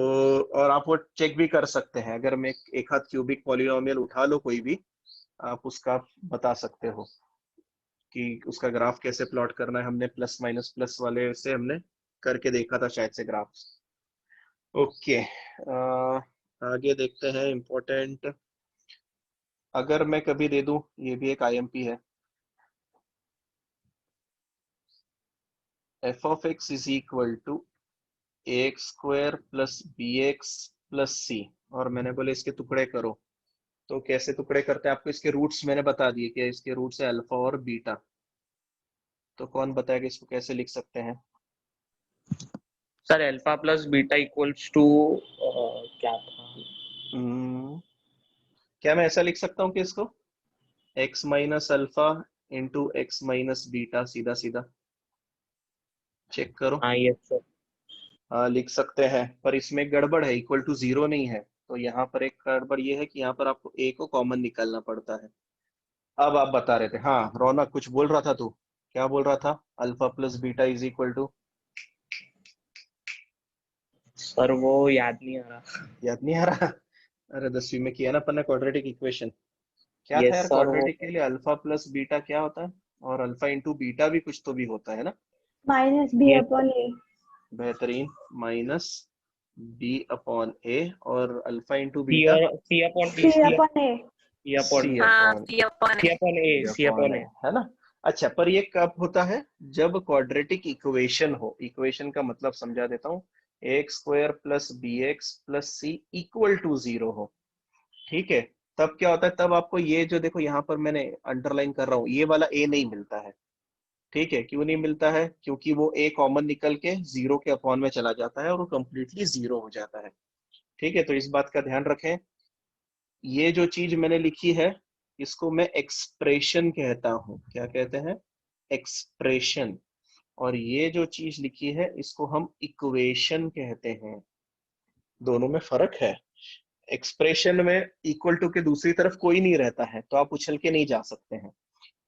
और आप वो चेक भी कर सकते हैं, अगर मैं एक हाथ क्यूबिक पॉलिनोमियल उठा लो कोई भी, आप उसका बता सकते हो कि उसका ग्राफ कैसे प्लॉट करना है. हमने प्लस माइनस प्लस वाले से हमने करके देखा था शायद से ग्राफ. ओके, आगे देखते हैं. इंपॉर्टेंट, अगर मैं कभी दे दूं, ये भी एक आईएमपी है, F of x is equal to ax square plus B x plus C, और मैंने बोले इसके टुकड़े करो. तो कैसे टुकड़े करते हैं? आपको इसके रूट्स मैंने बता दिए कि इसके रूट्स है अल्फा और बीटा. तो कौन बताएगा इसको कैसे लिख सकते हैं? Sir alpha plus beta equals to क्या था? क्या मैं ऐसा लिख सकता हूँ कि इसको x minus alpha into x minus beta, सीधा सीधा चेक करो. हाँ यस सर. हाँ लिख सकते हैं, पर इसमें गड़बड़ है, इक्वल टू जीरो नहीं है. तो यहाँ पर एक गड़बड़ ये है कि यहाँ पर आपको a को कॉमन निकालना पड़ता है. अब आप बता रहे थे, हाँ रौनक कुछ बोल रहा था तू, क्या बोल रहा था? Alpha plus beta is equal to, sir वो याद नहीं आ रहा. याद नहीं आ रहा? अरे 10वीं में किया ना अपन ने क्वाड्रेटिक इक्वेशन. क्या था यस यार सर वो क्वाड्रेटिक के लिए? अल्फा प्लस बीटा क्या होता है, और अल्फा इंटू बीटा भी कुछ तो भी होता है ना. Minus B yes upon A. बेहतरीन. माइनस बी अपॉन ए, और अल्फा इंटू सी बीटा और C upon C upon A. C upon C हाँ upon C upon C upon A C upon A. है ना. अच्छा, पर ये कब होता है? जब क्वाड्रेटिक इक्वेशन हो. इक्वेशन का मतलब समझा देता हूँ, x square plus B x plus C equal to zero हो. ठीक है, तब क्या होता है? तब आपको ये जो देखो यहाँ पर मैंने अंडरलाइन कर रहा हूँ, ये वाला ए नहीं मिलता है. ठीक है, क्यों नहीं मिलता है? क्योंकि वो ए कॉमन निकल के जीरो के अपॉन में चला जाता है और वो कंप्लीटली जीरो हो जाता है. ठीक है, तो इस बात का ध्यान रखें. ये जो चीज मैंने लिखी है इसको मैं एक्सप्रेशन कहता हूं. क्या कहते हैं? एक्सप्रेशन. और ये जो चीज लिखी है इसको हम इक्वेशन कहते हैं. दोनों में फर्क है. एक्सप्रेशन में इक्वल टू के दूसरी तरफ कोई नहीं रहता है, तो आप उछल के नहीं जा सकते हैं.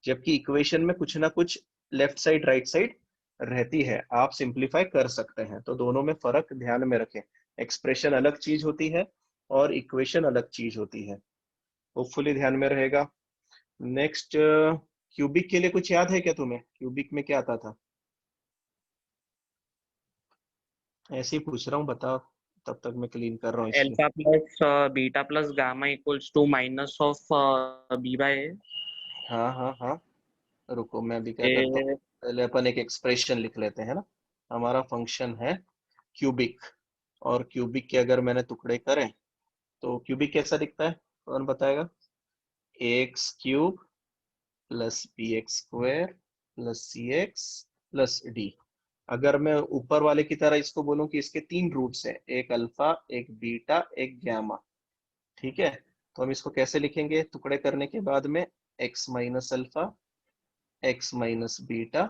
जबकि इक्वेशन में कुछ ना कुछ लेफ्ट साइड राइट साइड रहती है, आप सिंप्लीफाई कर सकते हैं. तो दोनों में फर्क ध्यान में रखें. एक्सप्रेशन अलग चीज होती है और इक्वेशन अलग चीज होती है. होपफुली ध्यान में रहेगा. नेक्स्ट, क्यूबिक के लिए कुछ याद है क्या तुम्हें? क्यूबिक में क्या आता था? ऐसे ही पूछ रहा हूँ, बताओ, तब तक मैं क्लीन कर रहा हूँ इसकी. Alpha plus beta plus gamma equals to minus of B by हाँ हाँ हाँ, रुको मैं अभी क्या करता हूँ, ए. पहले अपन एक एक्सप्रेशन लिख लेते हैं ना. हमारा फंक्शन है क्यूबिक, और क्यूबिक के अगर मैंने टुकड़े करें तो क्यूबिक कैसा दिखता है, कौन बताएगा? X cube plus B X square plus C X plus D. अगर मैं ऊपर वाले की तरह इसको बोलूं कि इसके तीन रूट्स हैं, एक अल्फा एक बीटा एक गैमा. ठीक है, तो हम इसको कैसे लिखेंगे टुकड़े करने के बाद में? X minus alpha, x minus beta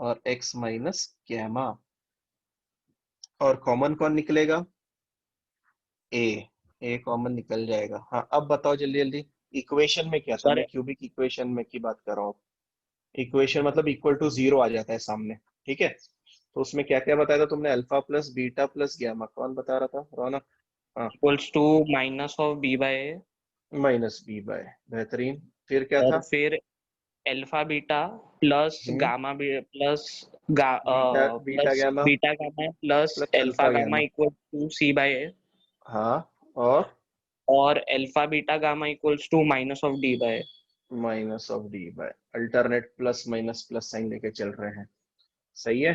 और एक्स माइनस गैमा. और कॉमन कौन निकलेगा? ए कॉमन निकल जाएगा. हाँ अब बताओ जल्दी जल्दी, इक्वेशन में क्या था? सर मैं क्यूबिक इक्वेशन में की बात कर रहा हूँ. इक्वेशन मतलब इक्वल टू जीरो आ जाता है सामने. ठीक है, तो उसमें क्या क्या बताया था तुमने? Alpha plus beta plus gamma. कौन बता रहा था? रौनक. हाँ, equals to minus of B by A. Minus B by. बेहतरीन. फिर क्या और था? फिर alpha beta plus hmm gamma B plus beta gamma beta gamma plus plus alpha alpha gamma gamma. Equal to C by A, हाँ, और alpha beta gamma equals to minus of D by A. Minus of D by, alternate plus minus plus sign लेके चल रहे हैं। सही है,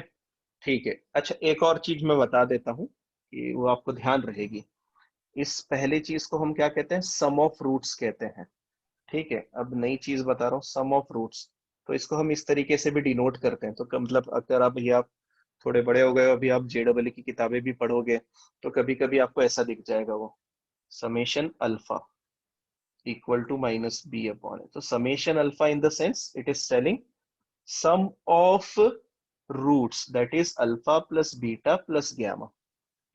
ठीक है। अच्छा, एक और चीज मैं बता देता हूँ कि वो आपको ध्यान रहेगी। इस पहले चीज को हम क्या कहते हैं? सम ऑफ रूट्स कहते हैं। ठीक है, अब नई चीज बता रहा हूँ, सम ऑफ रूट्स। तो इसको हम इस तरीके से भी डिनोट करते हैं। तो मतलब अगर आप भैया आप थोड़े बड़े हो गए हो, अभी आप जेडब्ल्यू की किताबें भी पढ़ोगे तो कभी कभी आपको ऐसा दिख जाएगा, वो summation alpha equal to minus B upon है। तो summation alpha in the sense it is telling sum of roots, that is alpha plus beta plus gamma.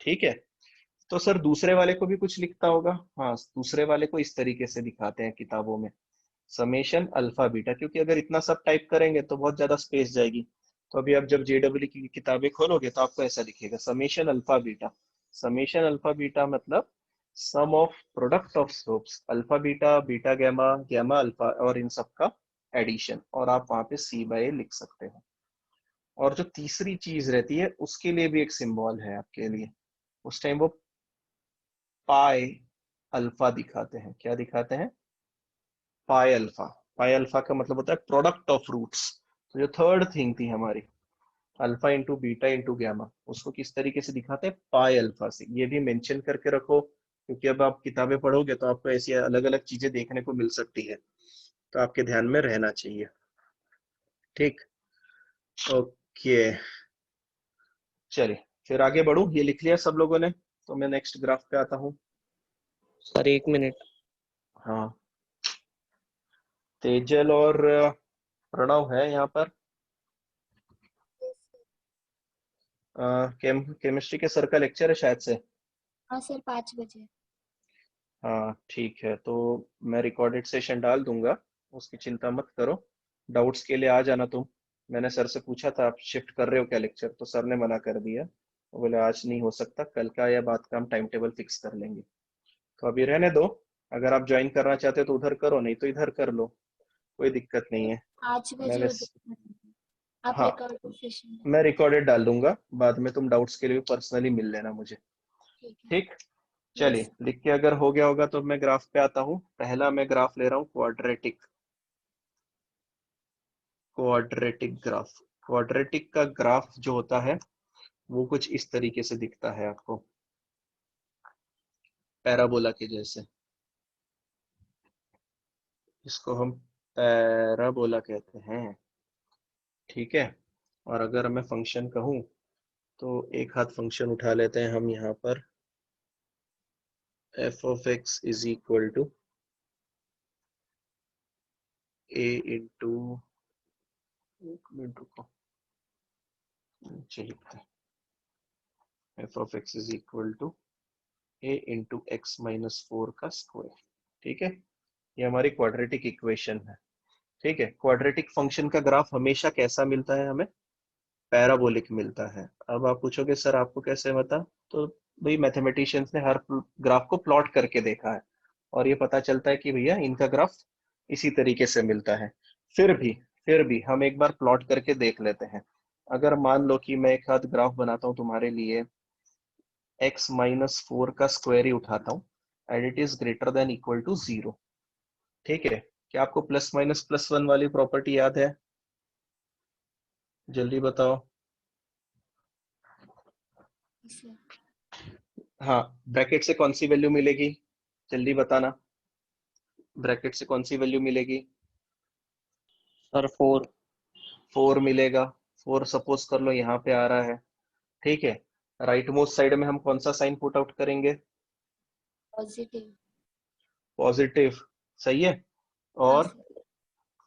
ठीक है, तो सर दूसरे वाले को भी कुछ लिखता होगा? हाँ, दूसरे वाले को इस तरीके से दिखाते हैं किताबों में, समेशन अल्फा बीटा, क्योंकि अगर इतना सब टाइप करेंगे तो बहुत ज्यादा स्पेस जाएगी। तो अभी आप जब जेडब्ल्यू की किताबें खोलोगे तो आपको ऐसा दिखेगा, summation alpha beta. Summation alpha beta मतलब sum of product of slopes alpha beta, beta gamma, gamma alpha, और इन सब का एडिशन, और आप वहां पे सी बाय लिख सकते हो। और जो तीसरी चीज रहती है उसके लिए भी एक सिंबल है आपके लिए, उस टाइम वो पाई अल्फा दिखाते हैं। क्या दिखाते हैं? Pi alpha. पाई अल्फा का मतलब होता है प्रोडक्ट ऑफ रूट्स। तो जो थर्ड थिंग थी हमारी, alpha into beta into gamma, उसको किस तरीके से दिखाते हैं? पाई अल्फा से। ये भी मेंशन करके रखो, क्योंकि अब आप किताबें पढ़ोगे तो आपको ऐसी अलग अलग चीजें देखने को मिल सकती है, तो आपके ध्यान में रहना चाहिए। ठीक, ओके, चलिए फिर आगे बढ़ूं। ये लिख लिया सब लोगों ने? तो मैं नेक्स्ट ग्राफ पे आता हूँ। सर एक मिनट। हाँ, तेजल और प्रणव है यहाँ पर। केमिस्ट्री के सर का लेक्चर है शायद से। हाँ सर 5 बजे। हाँ ठीक है, तो मैं रिकॉर्डेड सेशन डाल दूंगा, उसकी चिंता मत करो। डाउट्स के लिए आ जाना तुम। मैंने सर से पूछा था आप शिफ्ट कर रहे हो क्या लेक्चर, तो सर ने मना कर दिया। वो बोले आज नहीं हो सकता, कल का या बात का हम टाइम टेबल फिक्स कर लेंगे। तो अभी रहने दो, अगर आप ज्वाइन करना चाहते हो तो उधर करो, नहीं तो इधर कर लो, कोई दिक्कत नहीं है। 5 मैं बजे वैसे, आप हाँ, रिकॉर्ड सेशन मैं रिकॉर्डेड डाल दूंगा, बाद में तुम डाउट्स के लिए पर्सनली मिल लेना मुझे। ठीक है। ठीक, यस। चलिए लिख के अगर हो गया होगा तो मैं ग्राफ पे आता हूँ। पहला मैं ग्राफ ले रहा हूँ क्वाड्रेटिक। क्वाड्रेटिक ग्राफ, क्वाड्रेटिक का ग्राफ जो होता है वो कुछ इस तरीके से दिखता है आपको, पैराबोला के जैसे। इसको हम पैराबोला कहते हैं। ठीक है, और अगर मैं फंक्शन कहूँ तो एक हाथ फंक्शन उठा लेते हैं हम यहाँ पर, f of x is equal to A into, एक मिनट रुको, नीचे लिखते हैं, f of x is equal to A into x minus 4 का स्क्वायर। ठीक है, ये हमारी क्वाड्रेटिक इक्वेशन है। ठीक है, क्वाड्रेटिक फंक्शन का ग्राफ हमेशा कैसा मिलता है हमें? पैराबोलिक मिलता है। अब आप पूछोगे सर आपको कैसे बता, तो भाई मैथमेटिशियंस ने हर ग्राफ को प्लॉट करके देखा है, और ये पता चलता है कि भैया इनका ग्राफ इसी तरीके से मिलता है। फिर भी हम एक बार प्लॉट करके देख लेते हैं। अगर मान लो कि मैं एक हाथ ग्राफ बनाता हूँ तुम्हारे लिए, x माइनस 4 का स्क्वायर ही उठाता हूँ, and it is greater than equal to 0। ठीक है, क्या आपको प्लस माइनस प्लस 1 वाली प्रॉपर्टी याद है? जल्दी बताओ। हाँ, ब्रैकेट से कौन सी वैल्यू मिलेगी? जल्दी बताना, ब्रैकेट से कौन सी वैल्यू मिलेगी? सर 4। 4 मिलेगा। 4 सपोज कर लो यहाँ पे आ रहा है। ठीक है, राइट मोस्ट साइड में हम कौन सा साइन पुट आउट करेंगे? पॉजिटिव। पॉजिटिव, सही है। हाँ और सर।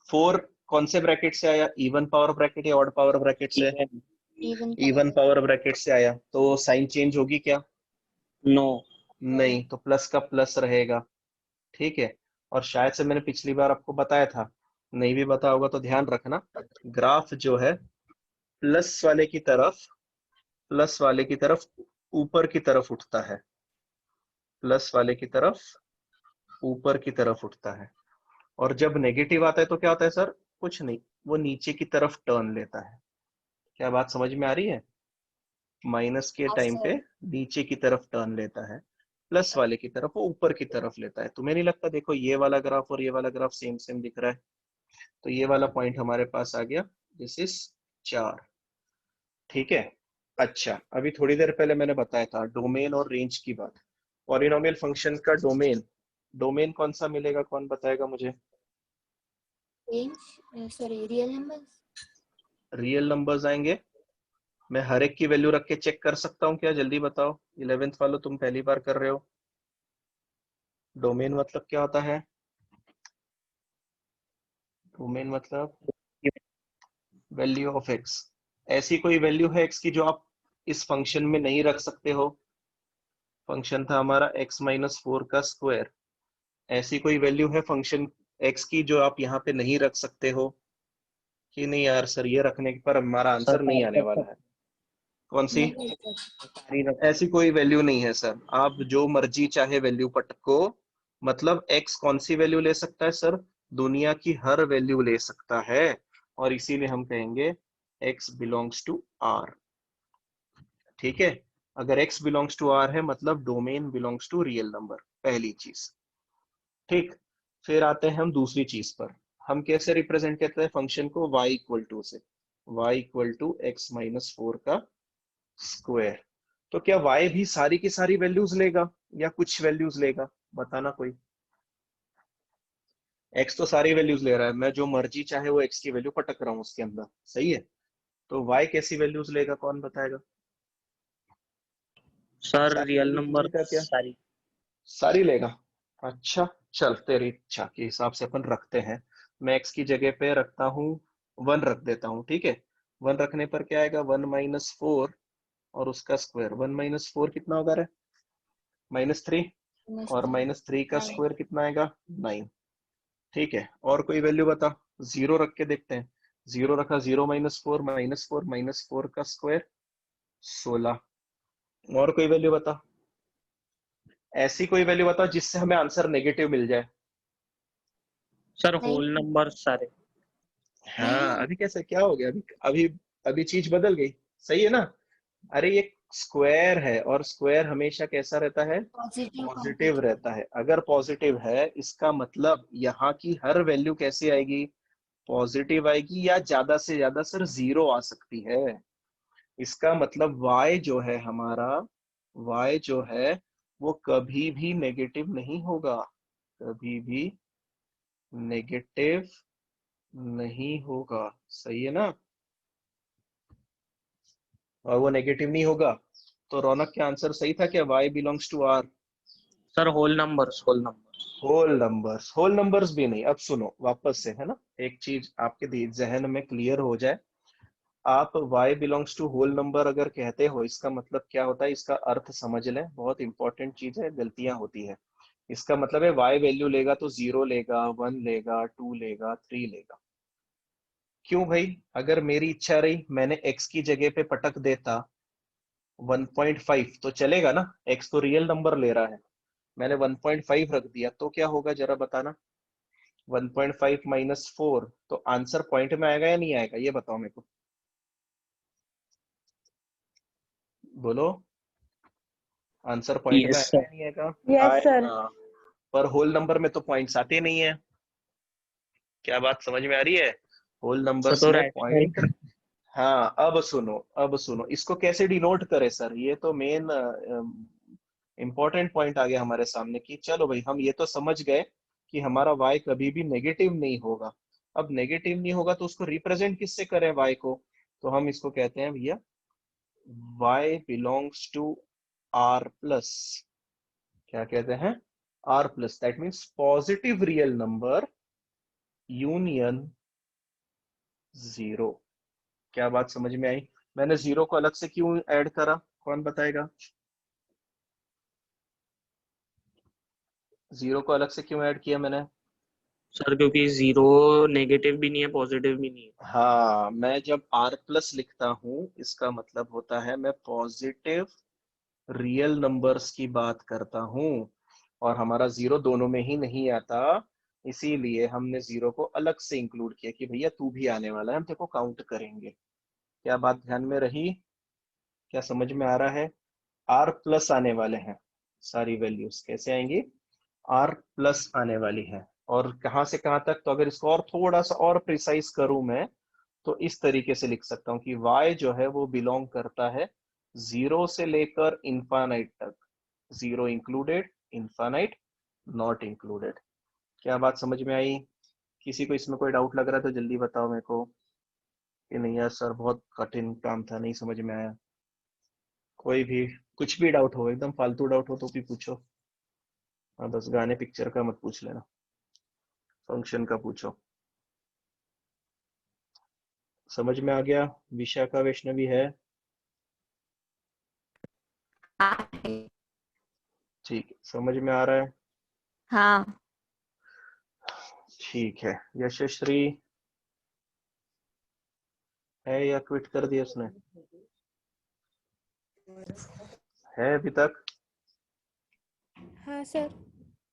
4 कौन से ब्रैकेट से आया? इवन पावर ब्रैकेट या ऑड पावर ब्रैकेट से? Even. Even even power. Power bracket से आया, तो साइन चेंज होगी क्या? नो। नहीं, तो प्लस का प्लस रहेगा। ठीक है, और शायद से मैंने पिछली बार आपको बताया था, नहीं भी बताया होगा तो ध्यान रखना, ग्राफ जो है प्लस वाले की तरफ, प्लस वाले की तरफ ऊपर की तरफ उठता है, प्लस वाले की तरफ ऊपर की तरफ उठता है। और जब नेगेटिव आता है तो क्या होता है सर? कुछ नहीं, वो नीचे की तरफ टर्न लेता है। क्या बात समझ में आ रही है? माइनस के हाँ टाइम पे सर। नीचे की तरफ टर्न लेता है, प्लस वाले की तरफ वो ऊपर की तरफ लेता है। तुम्हें नहीं लगता, देखो ये वाला ग्राफ और ये वाला ग्राफ सेम सेम दिख रहा है, तो ये वाला पॉइंट हमारे पास आ गया, दिस इज 4। ठीक है। अच्छा, अभी थोड़ी देर पहले मैंने बताया था डोमेन और रेंज की बात। पॉलिनोमियल फंक्शन का डोमेन, डोमेन कौन सा मिलेगा, कौन बताएगा मुझे? Range sorry real numbers. Real numbers आएंगे। मैं हर एक की वैल्यू रख के चेक कर सकता हूँ क्या? जल्दी बताओ, 11th वालों, तुम पहली बार कर रहे हो। डोमेन मतलब क्या होता है? डोमेन मतलब वैल्यू ऑफ एक्स। ऐसी कोई वैल्यू है एक्स की जो आप इस फंक्शन में नहीं रख सकते हो? फंक्शन था हमारा x माइनस 4 का स्क्वायर। ऐसी कोई वैल्यू है फंक्शन x की जो आप यहाँ पे नहीं रख सकते हो? कि नहीं यार सर, ये रखने पर हमारा सर आंसर नहीं आने वाला है। कौन सी? नहीं सर। सारी रख ऐसी कोई वैल्यू नहीं है सर, आप जो मर्जी चाहे वैल्यू पटको। मतलब x कौन सी वैल्यू ले सकता है सर? दुनिया की हर वैल्यू ले सकता है, और इसीलिए हम कहेंगे x बिलोंग्स टू r। ठीक है। अगर x बिलोंग्स टू r है मतलब domain belongs to real number, पहली चीज। ठीक। फिर आते हैं हम दूसरी चीज पर। हम कैसे रिप्रेजेंट करते हैं फंक्शन को? y इक्वल टू से, y equal to x minus 4 का स्क्वायर। तो क्या y भी सारी की सारी वैल्यूज लेगा या कुछ वैल्यूज लेगा? बताना कोई। x तो सारी वैल्यूज ले रहा है, मैं जो मर्जी चाहे वो x की वैल्यू पटक रहा हूँ उसके अंदर, सही है। तो y कैसी वैल्यूज लेगा, कौन बताएगा? सर सारी रियल वैल्यूज नंबर लेगा क्या? सारी। सारी लेगा। अच्छा, चल तेरी इच्छा के हिसाब से अपन रखते हैं। मैं x की जगह पे रखता हूँ 1, रख देता हूँ, ठीक है। 1 रखने पर क्या आएगा? 1 - 4 और उसका स्क्वायर। 1 - 4 कितना होगा रे? -3। और -3 का नाइन। स्क्वायर कितना आएगा? 9। ठीक है, और कोई वैल्यू बता। 0 रख के देखते हैं। 0 रखा, 0 - 4 - 4 - 4 का स्क्वायर 16। और कोई वैल्यू बता। ऐसी कोई वैल्यू बताओ जिससे हमें आंसर नेगेटिव मिल जाए। सर नहीं होल नंबर सारे। हाँ, नहीं। अभी कैसे, क्या हो गया? अभी अभी चीज बदल गई, सही है ना? अरे ये स्क्वायर है, और स्क्वायर हमेशा कैसा रहता है? Positive positive counted. रहता है। अगर पॉजिटिव है इसका मतलब यहाँ की हर वैल्यू कैसी आएगी? पॉजिटिव आएगी, या ज्यादा से ज्यादा सर 0 आ सकती है। इसका मतलब y जो है हमारा, y जो है वो कभी भी नेगेटिव नहीं होगा, कभी भी नेगेटिव नहीं होगा, सही है ना? और वो नेगेटिव नहीं होगा, तो रौनक के आंसर सही था क्या? y belongs to r। Sir whole numbers whole numbers. Whole numbers, whole numbers भी नहीं। अब सुनो वापस से, है ना, एक चीज आपके जहन में क्लियर हो जाए। आप y belongs to whole number अगर कहते हो, इसका मतलब क्या होता है? इसका अर्थ समझ लें, बहुत इंपॉर्टेंट चीज है, गलतियां होती है। इसका मतलब है y वैल्यू लेगा तो 0 लेगा, 1 लेगा, 2 लेगा, 3 लेगा। क्यों भाई? अगर मेरी इच्छा रही मैंने x की जगह पे पटक देता 1.5 तो चलेगा ना? x तो रियल नंबर ले रहा है, मैंने 1.5 रख दिया तो क्या होगा जरा बताना? 1.5 - 4, तो आंसर पॉइंट में आएगा या नहीं आएगा? ये बताओ मेरे को, बोलो। आंसर पॉइंट में यस आएगा सर। या नहीं आएगा? Yes sir. आएगा। पर होल नंबर में तो पॉइंट्स आते नहीं है। क्या बात समझ में आ रही है? होल सर नंबर्स तो में राइट पॉइंट। साइड। हाँ, अब सुनो, अब सुनो, इसको कैसे डिनोट करें सर? ये तो मेन इंपॉर्टेंट पॉइंट आ गया हमारे सामने कि चलो भाई, हम ये तो समझ गए कि हमारा y कभी भी नेगेटिव नहीं होगा। अब नेगेटिव नहीं होगा तो उसको रिप्रेजेंट किससे करें y को? तो हम इसको कहते हैं भैया y belongs to r plus. क्या कहते हैं? r plus, that means positive real number union 0। क्या बात समझ में आई? मैंने 0 को अलग से क्यों ऐड करा, कौन बताएगा? 0 को अलग से क्यों ऐड किया मैंने? सर क्योंकि जीरो नेगेटिव भी नहीं है पॉजिटिव भी नहीं है। हाँ, मैं जब r प्लस लिखता हूं इसका मतलब होता है मैं पॉजिटिव रियल नंबर्स की बात करता हूं, और हमारा 0 दोनों में ही नहीं आता। इसीलिए हमने 0 को अलग से इंक्लूड किया कि भैया तू भी आने वाला है, हम तेरे को काउंट करेंगे। क्या बात ध्यान में रही? क्या समझ में आ रहा है? आर प्लस आने वाले हैं, सारी वैल्यूज कैसे आएंगी? आर प्लस आने वाली है। और कहां से कहां तक? तो अगर इसको और थोड़ा सा और प्रिसाइज करूं मैं, तो इस तरीके से लिख सकता हूँ कि y जो है वो बिलोंग करता है 0 से लेकर इन्फानाइट तक, 0 इंक्लूडेड, इन्फानाइट नॉट इंक्लूडेड। क्या बात समझ में आई? किसी को इसमें कोई डाउट लग रहा है तो जल्दी बताओ मेरे को, कि नहीं यार सर बहुत कठिन काम था, नहीं समझ में आया। कोई भी कुछ भी डाउट हो, एकदम फालतू डाउट हो तो भी पूछो। हाँ बस गाने पिक्चर का मत पूछ लेना, फंक्शन का पूछो। समझ में आ गया? विशाखा वैष्णवी है? ठीक है, समझ में आ रहा है? हाँ। ठीक है। यशश्री है या क्विट कर दिया उसने? है अभी तक? हाँ सर।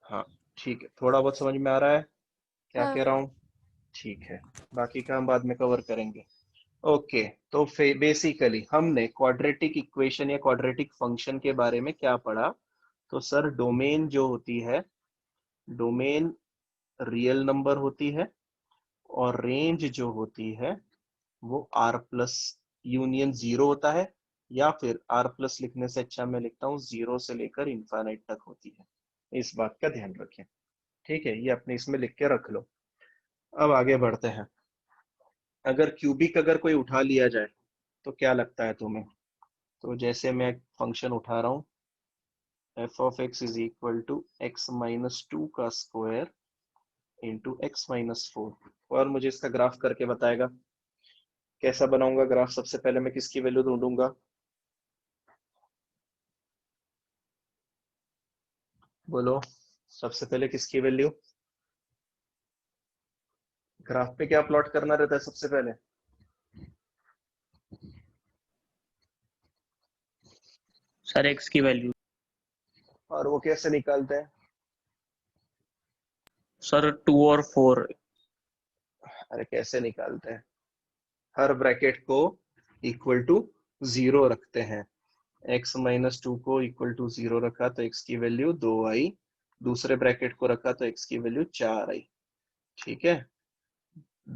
हाँ ठीक है, थोड़ा बहुत समझ में आ रहा है क्या हाँ। कह रहा हूँ? ठीक है, बाकी का हम बाद में कवर करेंगे। ओके, तो बेसिकली हमने क्वाड्रेटिक इक्वेशन या क्वाड्रेटिक फंक्शन के बारे में क्या पढ़ा? तो सर डोमेन जो होती है, डोमेन रियल नंबर होती है, और रेंज जो होती है वो आर प्लस यूनियन जीरो होता है, या फिर आर प्लस लिखने से अच्छा मैं लिखता हूँ जीरो से लेकर इन्फानाइट तक होती है। इस बात का ध्यान रखें, ठीक है? ये अपने इसमें लिख के रख लो। अब आगे बढ़ते हैं। अगर क्यूबिक अगर कोई उठा लिया जाए तो क्या लगता है तुम्हें? तो जैसे मैं फंक्शन उठा रहा हूँ, F of x is equal to x minus two का square into x minus four, और मुझे इसका ग्राफ करके बताएगा। कैसा बनाऊंगा ग्राफ? सबसे पहले मैं किसकी वैल्यू ढूंढूंगा? बोलो, सबसे पहले किसकी वैल्यू? ग्राफ पे क्या प्लॉट करना रहता है सबसे पहले? सर एक्स की वैल्यू। और वो कैसे निकालते हैं? सर 2 और 4। अरे कैसे निकालते हैं? हर ब्रैकेट को इक्वल टू जीरो रखते हैं। x माइनस टू को इक्वल टू जीरो रखा तो x की वैल्यू 2 आई, दूसरे ब्रैकेट को रखा तो x की वैल्यू 4 आई। ठीक है,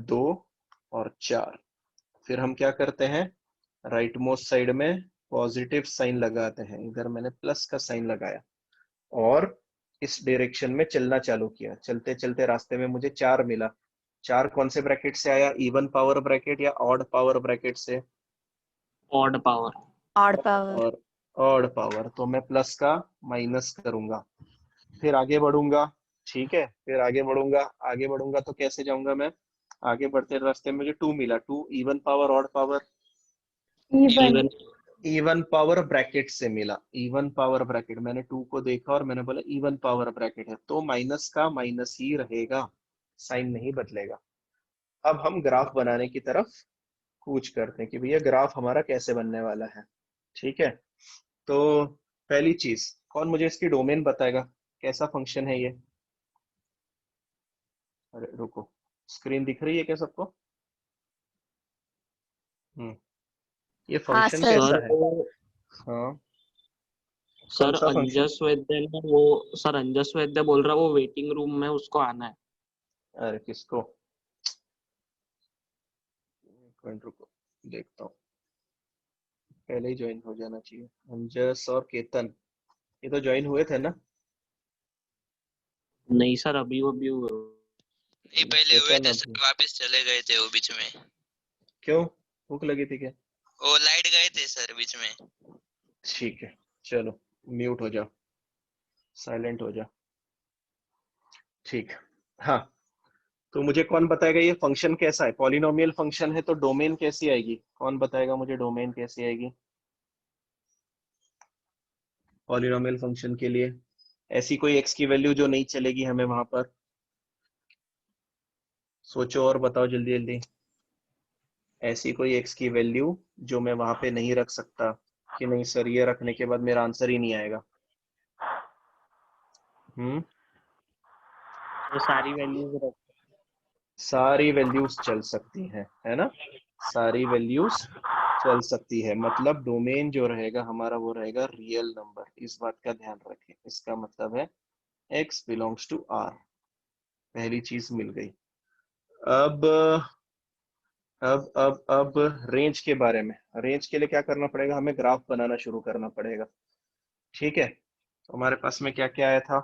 2 और 4। फिर हम क्या करते हैं? राइट मोस्ट साइड में पॉजिटिव साइन लगाते हैं, इधर मैंने प्लस का साइन लगाया, और इस डायरेक्शन में चलना चालू किया। चलते चलते रास्ते में मुझे 4 मिला। 4 कौन से ब्रैकेट से आया? इवन पावर ब्रैकेट या ऑड पावर ब्रैकेट से? Odd power. Odd power. और ऑड पावर, तो मैं प्लस का माइनस करूंगा, फिर आगे बढ़ूंगा। ठीक है, फिर आगे बढ़ूंगा, आगे बढ़ूंगा तो कैसे जाऊंगा मैं? आगे बढ़ते रास्ते में मुझे 2 मिला। 2 even power odd power? Even. Even power bracket से मिला। इवन पावर ब्रैकेट, मैंने 2 को देखा और मैंने बोला इवन पावर ब्रैकेट है, तो माइनस का माइनस ही रहेगा, साइन नहीं बदलेगा। अब हम ग्राफ बनाने की तरफ कूच करते हैं कि भैया ग्राफ हमारा कैसे बनने वाला है। ठीक है, तो पहली चीज, कौन मुझे इसकी डोमेन बताएगा? कैसा फंक्शन है ये? अरे रुको, स्क्रीन दिख रही है क्या सबको? ये हाँ फंक्शन सर। कैसा सर है? वो हाँ, कौन सर सा फंक्शन? अंजस वैद्य ने वो सर अंजस वैद्य बोल रहा है वो वेटिंग रूम में उसको आना है। अरे किसको? एक मिनट रुको, देखता हूँ। पहले ही ज्वाइन हो जाना चाहिए। अंजस और केतन, ये तो ज्वाइन हुए थे ना? नहीं सर अभी वो भी हुए। नहीं पहले हुए केतन थे अभी? सर, वापस चले गए थे वो बीच में। क्यों, भूख लगी थी क्या? वो लाइट गए थे सर बीच में। ठीक है, चलो म्यूट हो जाओ, साइलेंट हो जाओ। ठीक, हाँ। तो मुझे कौन बताएगा ये फंक्शन कैसा है? पॉलिनोमियल फंक्शन है तो डोमेन कैसी आएगी? कौन बताएगा मुझे डोमेन कैसी आएगी पॉलिनोमियल फंक्शन के लिए? ऐसी कोई एक्स की वैल्यू जो नहीं चलेगी हमें वहां पर? सोचो और बताओ जल्दी जल्दी। ऐसी कोई एक्स की वैल्यू जो मैं वहां पे नहीं रख सकता, कि नहीं सर ये रखने के बाद मेरा आंसर ही नहीं आएगा? तो सारी वैल्यूज सारी वैल्यूज चल सकती हैं, है ना? सारी वैल्यूज चल सकती है, मतलब डोमेन जो रहेगा हमारा वो रहेगा रियल नंबर। इस बात का ध्यान रखें। इसका मतलब है x बिलोंग्स टू r। पहली चीज मिल गई। अब अब रेंज के बारे में। रेंज के लिए क्या करना पड़ेगा, हमें ग्राफ बनाना शुरू करना पड़ेगा। ठीक है, तो हमारे पास में क्या क्या आया था,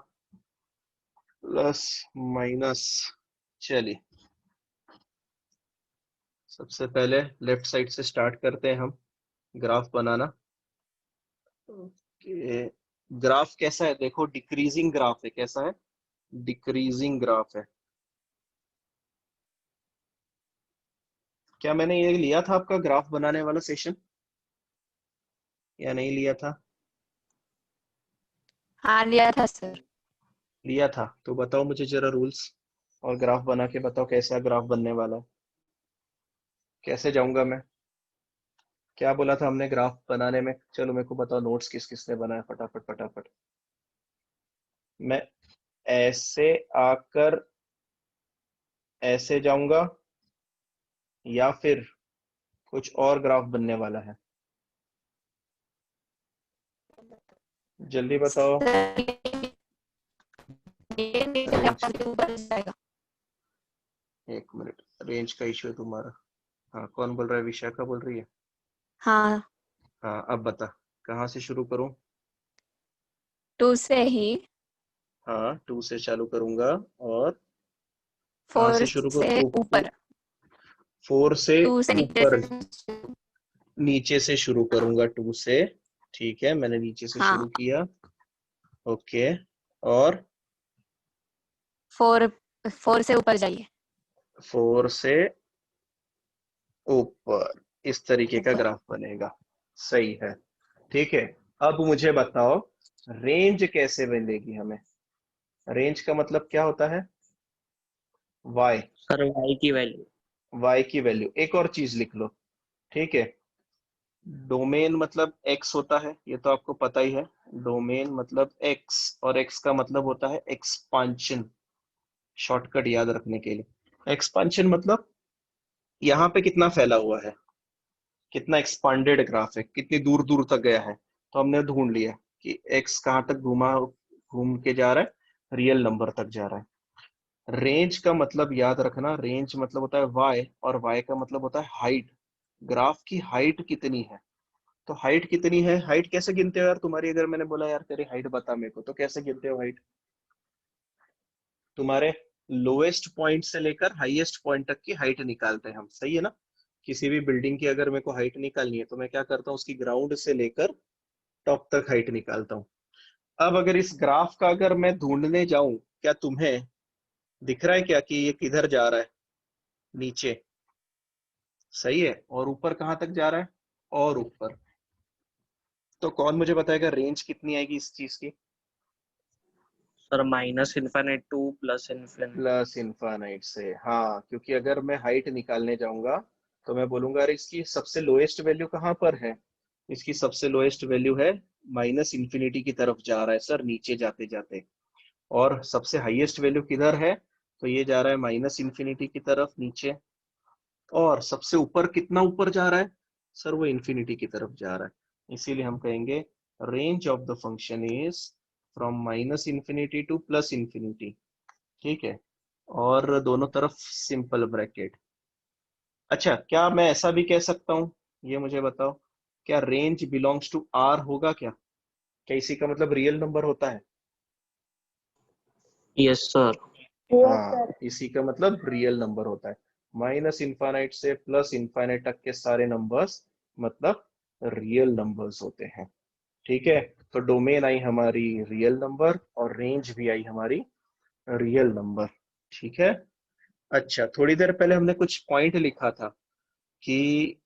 प्लस माइनस। चलिए सबसे पहले लेफ्ट साइड से स्टार्ट करते हैं हम ग्राफ बनाना। ओके, ग्राफ कैसा है देखो, डिक्रीजिंग ग्राफ है। कैसा है, डिक्रीजिंग ग्राफ है। क्या मैंने ये लिया था आपका ग्राफ बनाने वाला सेशन या नहीं लिया था? हाँ लिया था सर। लिया था, तो बताओ मुझे जरा रूल्स, और ग्राफ बना के बताओ कैसा ग्राफ बनने वाला है। कैसे जाऊंगा मैं, क्या बोला था हमने ग्राफ बनाने में? चलो मेरे को बताओ नोट्स किस किसने बनाया, फटाफट फटाफट। मैं ऐसे आकर ऐसे जाऊंगा या फिर कुछ और ग्राफ बनने वाला है? जल्दी बताओ। सर ये नीचे रेंज, से ऊपर जाएगा। एक मिनट, रेंज का इश्यू है तुम्हारा। हाँ, कौन बोल रहा है? विशाखा बोल रही है। हाँ हाँ, अब बता कहाँ से शुरू करूं? 2 से ही। हाँ, 2 से चालू करूंगा। और कहाँ 4 से शुरू से करूं? ऊपर। 4 से 2 से नीचे ऊपर, से। नीचे से शुरू करूंगा 2 से। ठीक है, मैंने नीचे से हाँ शुरू किया। ओके, और 4 से ऊपर जाइए। 4 से ऊपर, इस तरीके का ऊपर। ग्राफ बनेगा। सही है। ठीक है, अब मुझे बताओ रेंज कैसे मिलेगी हमें? रेंज का मतलब क्या होता है? y। सर y की वैल्यू। y की वैल्यू। एक और चीज लिख लो। ठीक है, डोमेन मतलब x होता है, ये तो आपको पता ही है। डोमेन मतलब x, और x का मतलब होता है एक्सपांशन। शॉर्टकट याद रखने के लिए, एक्सपांशन मतलब यहाँ पे कितना फैला हुआ है, कितना एक्सपांडेड ग्राफ है, कितनी दूर दूर तक गया है। तो हमने ढूंढ लिया कि x कहाँ तक घूम के जा रहा है, रियल नंबर तक जा रहा है। रेंज का मतलब याद रखना, रेंज मतलब होता है y, और y का मतलब होता है हाइट। ग्राफ की हाइट कितनी है, तो हाइट कितनी है, हाइट कैसे गिनते हो यार तुम्हारी? अगर मैंने बोला यार तेरी हाइट बता मेरे को, तो कैसे गिनते हो हाइट? तुम्हारे लोएस्ट पॉइंट से लेकर हाईएस्ट पॉइंट तक की हाइट निकालते हैं हम, सही है ना? किसी भी बिल्डिंग की अगर मेरे को हाइट निकालनी है तो मैं क्या करता हूँ, उसकी ग्राउंड से लेकर टॉप तक हाइट निकालता हूँ। अब अगर इस ग्राफ का अगर मैं ढूंढने जाऊं, क्या तुम्हें दिख रहा है क्या कि ये किधर जा रहा है? नीचे, सही है। और ऊपर कहाँ तक जा रहा है? और ऊपर। तो कौन मुझे बताएगा रेंज कितनी आएगी इस चीज की? Sir minus infinite two plus infinite. Plus infinite से, हाँ, क्योंकि अगर मैं हाइट निकालने जाऊंगा तो मैं बोलूंगा अरे इसकी सबसे लोएस्ट वैल्यू कहाँ पर है? इसकी सबसे लोएस्ट वैल्यू है माइनस इन्फिनिटी की तरफ जा रहा है सर, नीचे जाते जाते। और सबसे हाईएस्ट वैल्यू किधर है? तो ये जा रहा है माइनस इन्फिनिटी की तरफ नीचे। और सबसे ऊपर कितना ऊपर जा रहा है सर? वो इन्फिनिटी की तरफ जा रहा है। इसीलिए हम कहेंगे range of the function is from minus infinity two plus infinity. ठीक है, और दोनों तरफ सिंपल ब्रैकेट। अच्छा, क्या मैं ऐसा भी कह सकता हूँ, ये मुझे बताओ, क्या रेंज बिलोंग्स टू आर होगा क्या? क्या इसी का मतलब रियल नंबर होता है? Yes sir. हाँ, इसी का मतलब रियल नंबर होता है। माइनस इनफाइनाइट से प्लस इनफाइनाइट तक के सारे नंबर्स मतलब रियल नंबर्स होते हैं। ठीक है, तो डोमेन आई हमारी रियल नंबर, और रेंज भी आई हमारी रियल नंबर। ठीक है। अच्छा, थोड़ी देर पहले हमने कुछ पॉइंट लिखा था कि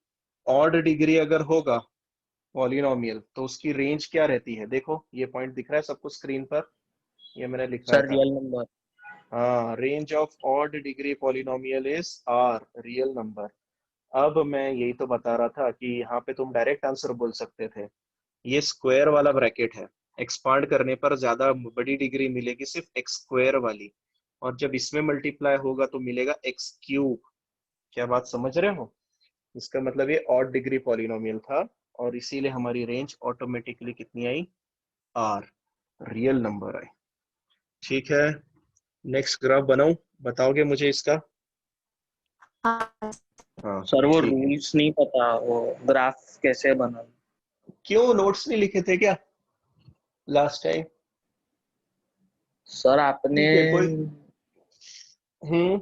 ऑड डिग्री अगर होगा पॉलिनोमियल तो उसकी रेंज क्या रहती है। देखो ये पॉइंट दिख रहा है सबको स्क्रीन पर, ये मैंने लिखा सर था। Real number. हाँ, range of odd degree polynomial is R, real number. अब मैं यही तो बता रहा था कि यहाँ पे तुम डायरेक्ट आंसर बोल सकते थे। ये स्क्वायर वाला ब्रैकेट है, एक्सपांड करने पर ज्यादा बड़ी डिग्री मिलेगी सिर्फ एक्स स्क्वायर वाली, और जब इसमें मल्टीप्लाई होगा तो मिलेगा एक्स क्यूब। क्या बात समझ रहे हो? इसका मतलब ये ऑड डिग्री पॉलिनोमियल था और इसीलिए हमारी रेंज ऑटोमेटिकली कितनी आई, आर, रियल नंबर आई। ठीक है, नेक्स्ट ग्राफ बनाऊं, बताओगे मुझे इसका? हाँ हाँ सर वो ठीक है। रूल्स नहीं पता, वो ग्राफ कैसे बना। क्यों, नोट्स नहीं लिखे थे क्या लास्ट टाइम? सर आपने ठीक है कोई, हम्म,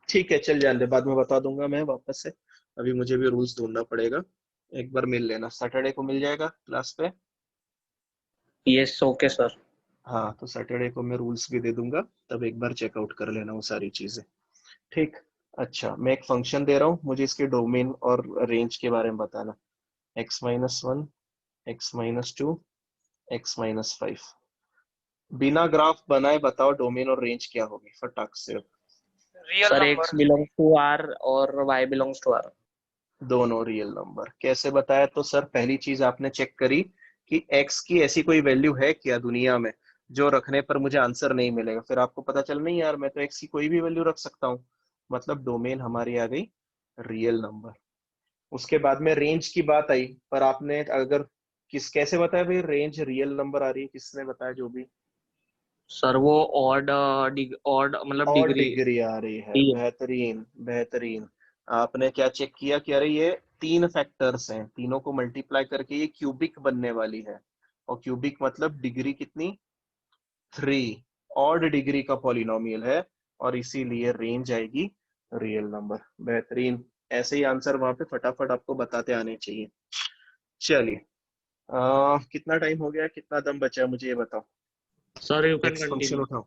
ठीक है चल जाने दे, बाद में बता दूंगा मैं वापस से। अभी मुझे भी रूल्स ढूंढना पड़ेगा, एक बार मिल लेना, सैटरडे को मिल जाएगा क्लास पे। Yes okay sir. हाँ तो सैटरडे को मैं रूल्स भी दे दूंगा, तब एक बार चेकआउट कर लेना वो सारी चीजें। ठीक। अच्छा, मैं एक फंक्शन दे रहा हूँ, मुझे इसके डोमेन और रेंज के बारे में बताना। x-1, x-2, x-5। बिना ग्राफ बनाए बताओ डोमेन और रेंज क्या होगी फटाक से। Real sir number. X belongs to R और वाई बिलोंग्स टू आर। दोनों रियल नंबर कैसे बताया? तो सर पहली चीज आपने चेक करी कि x की ऐसी कोई वैल्यू है क्या दुनिया में जो रखने पर मुझे आंसर नहीं मिलेगा, फिर आपको पता चल नहीं यार मैं तो x की कोई भी वैल्यू रख सकता हूँ, मतलब डोमेन हमारी आ गई रियल नंबर। उसके बाद में रेंज की बात आई, पर आपने अगर किस कैसे बताया भाई रेंज रियल नंबर आ रही है, किसने बताया जो भी? सर वो ऑड ऑड मतलब और डिग्री। डिग्री आ रही है, बेहतरीन बेहतरीन। आपने क्या चेक किया कि अरे ये तीन फैक्टर्स हैं, तीनों को मल्टीप्लाई करके ये क्यूबिक बनने वाली है, और क्यूबिक मतलब डिग्री कितनी, 3, ऑड डिग्री का पॉलिनोमियल है, और इसीलिए रेंज आएगी रियल नंबर। बेहतरीन, ऐसे ही आंसर वहां पे फटाफट आपको बताते आने चाहिए। चलिए, कितना टाइम हो गया, कितना दम बचा है मुझे ये बताओ। Sir you can next function continue. उठाओ।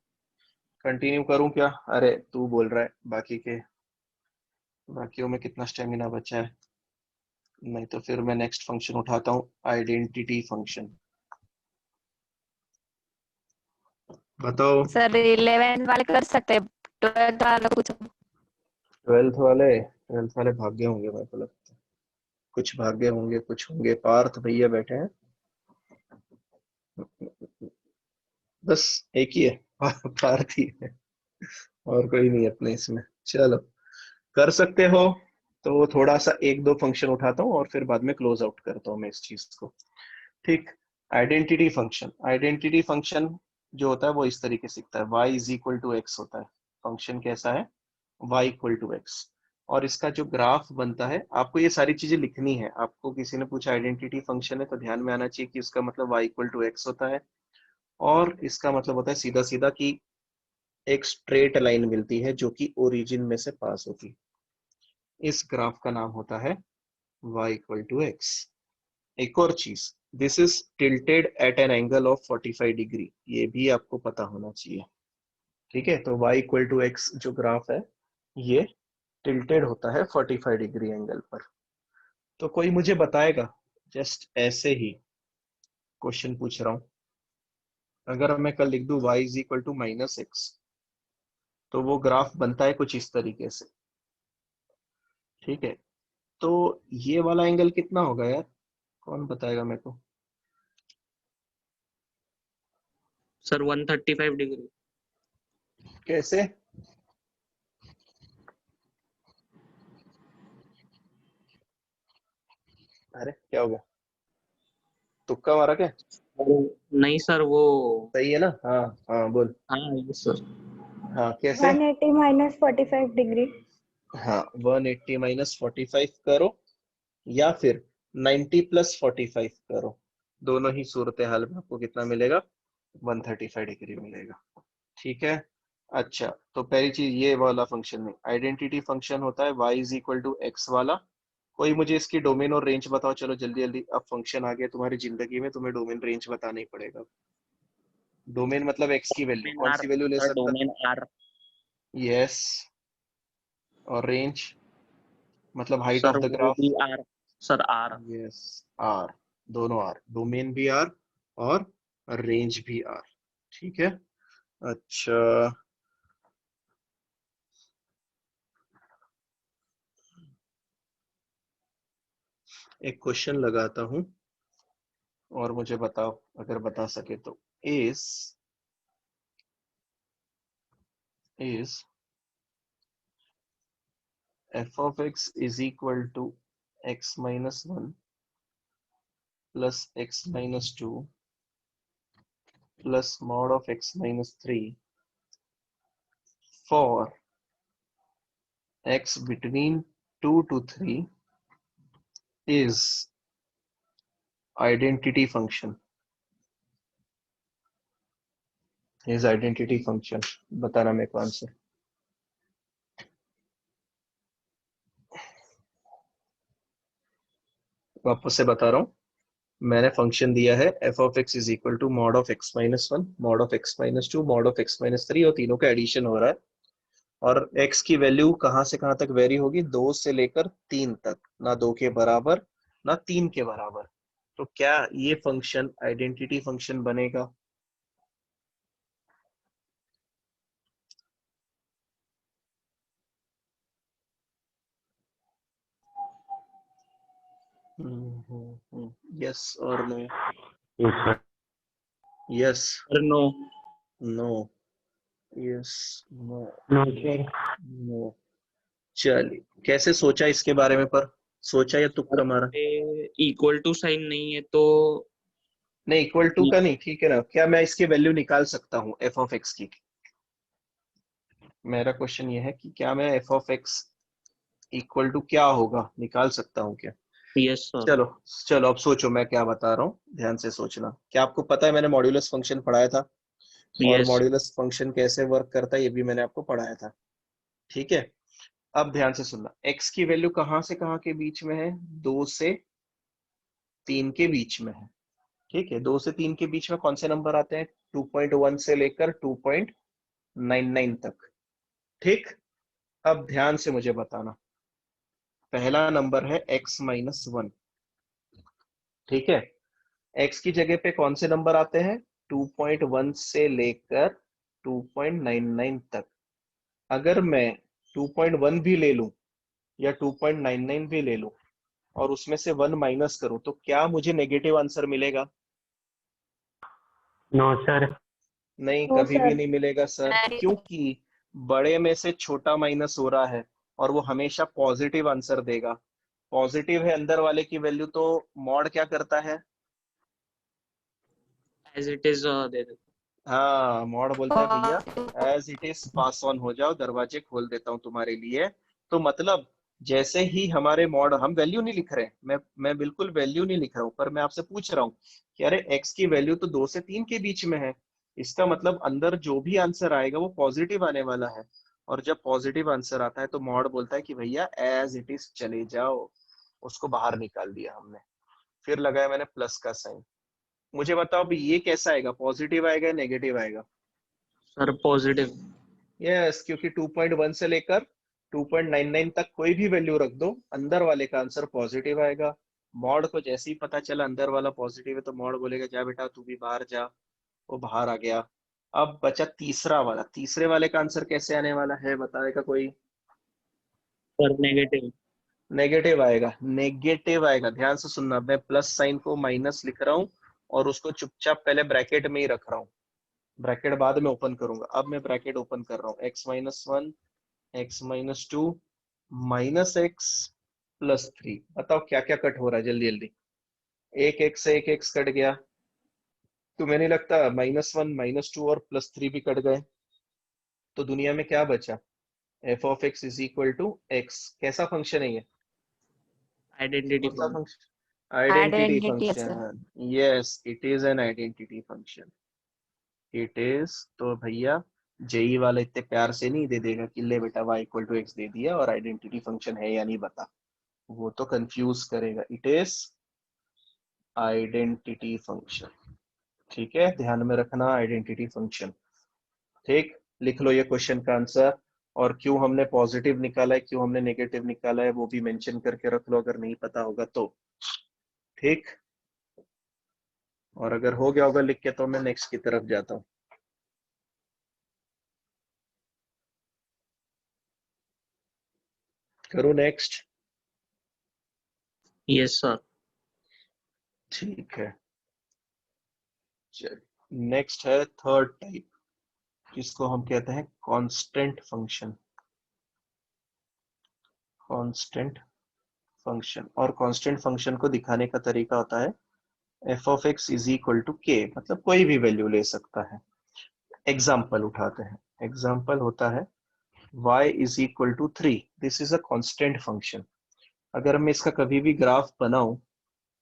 कंटिन्यू करूं क्या? अरे तू बोल रहा है, बाकियों में कितना स्टेमिना बचा है? नहीं तो फिर मैं नेक्स्ट फंक्शन उठाता हूँ, आइडेंटिटी फंक्शन। बताओ। सर 11 वाले कर सकते हैं, 12 वाला कुछ। ट्वेल्थ वाले भाग्य होंगे मेरे को लगता है, कुछ भाग्य होंगे, कुछ होंगे। पार्थ भैया बैठे हैं, बस एक ही है, पार्थ ही है, और कोई नहीं अपने इसमें। चलो, कर सकते हो तो थोड़ा सा एक दो फंक्शन उठाता हूँ और फिर बाद में क्लोज आउट करता हूँ मैं इस चीज को। ठीक। आइडेंटिटी फंक्शन जो होता है वो इस तरीके से दिखता है, y is equal to x होता है। फंक्शन कैसा है? y equal to x. और इसका जो ग्राफ बनता है, आपको ये सारी चीजें लिखनी है। आपको किसी ने पूछा आइडेंटिटी फंक्शन है तो ध्यान में आना चाहिए कि इसका मतलब y इक्वल टू एक्स होता है, और इसका मतलब होता है सीधा सीधा कि एक स्ट्रेट लाइन मिलती है जो कि ओरिजिन में से पास होती है। इस ग्राफ का नाम होता है y इक्वल टू एक्स। एक और चीज, this is tilted at an angle of 45 degree, ये भी आपको पता होना चाहिए। ठीक है, तो y इक्वल टू एक्स जो ग्राफ है ये टिल्टेड होता है 45 डिग्री एंगल पर। तो कोई मुझे बताएगा, जस्ट ऐसे ही क्वेश्चन पूछ रहा हूं, अगर मैं कल लिख दूं y is equal to -x, तो वो ग्राफ बनता है कुछ इस तरीके से। ठीक है, तो ये वाला एंगल कितना होगा यार, कौन बताएगा मेरे को? Sir 135 degree. कैसे? अरे क्या हो गया, तुक्का मारा क्या? नहीं सर वो। सही है ना? हाँ हाँ बोल। हाँ यस सर। हाँ कैसे? 180 माइनस 45 डिग्री। हाँ 180 -45 करो, या फिर 90 + 45 करो, दोनों ही सूरत हाल में आपको कितना मिलेगा, 135 डिग्री मिलेगा। ठीक है। अच्छा, तो पहली चीज ये वाला फंक्शन में आइडेंटिटी फंक्शन होता है y is equal to x वाला। कोई मुझे इसकी डोमेन और रेंज बताओ, चलो जल्दी जल्दी, अब फंक्शन आ गया तुम्हारी जिंदगी में, तुम्हें डोमेन रेंज बताना ही पड़ेगा। डोमेन मतलब x की वैल्यू, डोमेन कौन आर सी वैल्यू ले सर, सकता? Domain R. यस। और रेंज मतलब हाइट ऑफ सर द वो ग्राफ। भी R. Sir R. Yes, R, दोनों आर, डोमेन भी आर और रेंज भी आर। ठीक है। अच्छा, एक क्वेश्चन लगाता हूं और मुझे बताओ अगर बता सके तो। Is is f of x is equal to x minus 1 plus x minus 2 plus mod of x minus 3 for x between 2 to 3 is identity function. Is identity function. बताना मेरे को आंसर। वापस से बता रहा हूँ, मैंने फंक्शन दिया है f of x is equal to mod of x minus 1 mod of x minus 2 mod of x minus 3 और तीनों का एडिशन हो रहा है। और x की वैल्यू कहां से कहां तक वेरी होगी? 2 से लेकर 3 तक, ना 2 के बराबर ना 3 के बराबर। तो क्या ये फंक्शन आइडेंटिटी फंक्शन बनेगा? यस और no? Yes no. No yes no no sir. No. चलिए, कैसे सोचा इसके बारे में? पर सोचा या तुक्का मारा? इक्वल टू साइन नहीं है तो नहीं, इक्वल टू का नहीं, ठीक है ना। क्या मैं इसकी वैल्यू निकाल सकता हूँ एफ ऑफ एक्स की? मेरा क्वेश्चन ये है कि क्या मैं f of x equal to क्या होगा निकाल सकता हूँ क्या? Yes sir. चलो चलो, अब सोचो मैं क्या बता रहा हूँ, ध्यान से सोचना। क्या आपको पता है मैंने मॉड्यूलस फंक्शन पढ़ाया था? और यस। मॉड्यूलस फंक्शन कैसे वर्क करता है ये भी मैंने आपको पढ़ाया था, ठीक है। अब ध्यान से सुनना, x की वैल्यू कहां से कहां के बीच में है? 2 से 3 के बीच में है, ठीक है। 2 से 3 के बीच में कौन से नंबर आते हैं? 2.1 से लेकर 2.99 तक, ठीक। अब ध्यान से मुझे बताना, पहला नंबर है x माइनस 1, ठीक है। x की जगह पे कौन से नंबर आते हैं? 2.1 से लेकर 2.99 तक। अगर मैं 2.1 भी ले लूं या 2.99 भी ले लूं और उसमें से 1 माइनस करूं, तो क्या मुझे नेगेटिव आंसर मिलेगा? No sir. नहीं, नो कभी भी सर। नहीं मिलेगा सर, क्योंकि बड़े में से छोटा माइनस हो रहा है और वो हमेशा पॉजिटिव आंसर देगा। पॉजिटिव है अंदर वाले की वैल्यू, तो मॉड क्या करता है? एज इट इज दे दो। हाँ, मॉड बोलता है भैया as it is pass on हो जाओ, दरवाजे खोल देता हूँ तुम्हारे लिए। तो मतलब जैसे ही हमारे मॉड, हम वैल्यू नहीं लिख रहे, मैं बिल्कुल वैल्यू नहीं लिख रहा हूँ, पर मैं आपसे पूछ रहा हूँ कि अरे एक्स की वैल्यू तो 2 से 3 के बीच में है, इसका मतलब अंदर जो भी आंसर आएगा वो पॉजिटिव आने वाला है। और जब पॉजिटिव आंसर आता है तो मॉड बोलता है कि भैया एज इट इज चले जाओ। उसको बाहर निकाल दिया हमने, फिर लगाया मैंने प्लस का साइन। मुझे बताओ अभी ये कैसा आएगा? पॉजिटिव आएगा या नेगेटिव आएगा? Sir positive. यस, क्योंकि 2.1 से लेकर 2.99 तक कोई भी वैल्यू रख दो, अंदर वाले का आंसर पॉजिटिव आएगा। मॉड को जैसे ही पता चला अंदर वाला पॉजिटिव है तो मॉड बोलेगा जा बेटा तू भी बाहर जा। वो बाहर आ गया। अब बचा तीसरा वाला, तीसरे वाले का आंसर कैसे आने वाला है बताएगा कोई? Sir negative. नेगेटिव आएगा, नेगेटिव आएगा। ध्यान से सुनना, मैं प्लस साइन को माइनस लिख रहा हूँ और उसको चुपचाप पहले ब्रैकेट में ही रख रहा हूँ, ब्रैकेट बाद में ओपन करूंगा। अब मैं ब्रैकेट ओपन कर रहा हूँ, x minus 1 x minus 2 minus x plus 3। बताओ क्या क्या कट हो रहा है जल्दी जल्दी? एक एक्स से एक एक्स कट गया, तुम्हें नहीं लगता -1 -2 और +3 भी कट गए? तो दुनिया में क्या बचा? F of x is equal to x. कैसा फंक्शन है ये? आइडेंटिटी कौन सा फंक्शन। फंक्शन? आइडेंटिटी आइडेंटिटी है sir. Function. Yes, it is an identity function. It is. तो भैया जेई वाला इतने प्यार से नहीं दे देगा कि ले बेटा y इक्वल टू एक्स दे दिया और आइडेंटिटी फंक्शन है या नहीं बता। वो तो कंफ्यूज करेगा। इट इज आइडेंटिटी फंक्शन, ठीक है, ध्यान में रखना आइडेंटिटी फंक्शन। ठीक, लिख लो ये क्वेश्चन का आंसर। और क्यों हमने पॉजिटिव निकाला है, क्यों हमने नेगेटिव निकाला है, वो भी मेंशन करके रख लो अगर नहीं पता होगा तो। ठीक, और अगर हो गया होगा लिख के तो मैं नेक्स्ट की तरफ जाता हूँ। करूँ नेक्स्ट? Yes sir. ठीक है, चलिए नेक्स्ट है थर्ड टाइप, जिसको हम कहते हैं कांस्टेंट फंक्शन। कांस्टेंट फंक्शन, और कांस्टेंट फंक्शन को दिखाने का तरीका होता है F of x is equal to k, मतलब कोई भी वैल्यू ले सकता है। एग्जाम्पल उठाते हैं, एग्जाम्पल होता है y is equal to 3, this is a constant function. अगर मैं इसका कभी भी ग्राफ बनाऊं,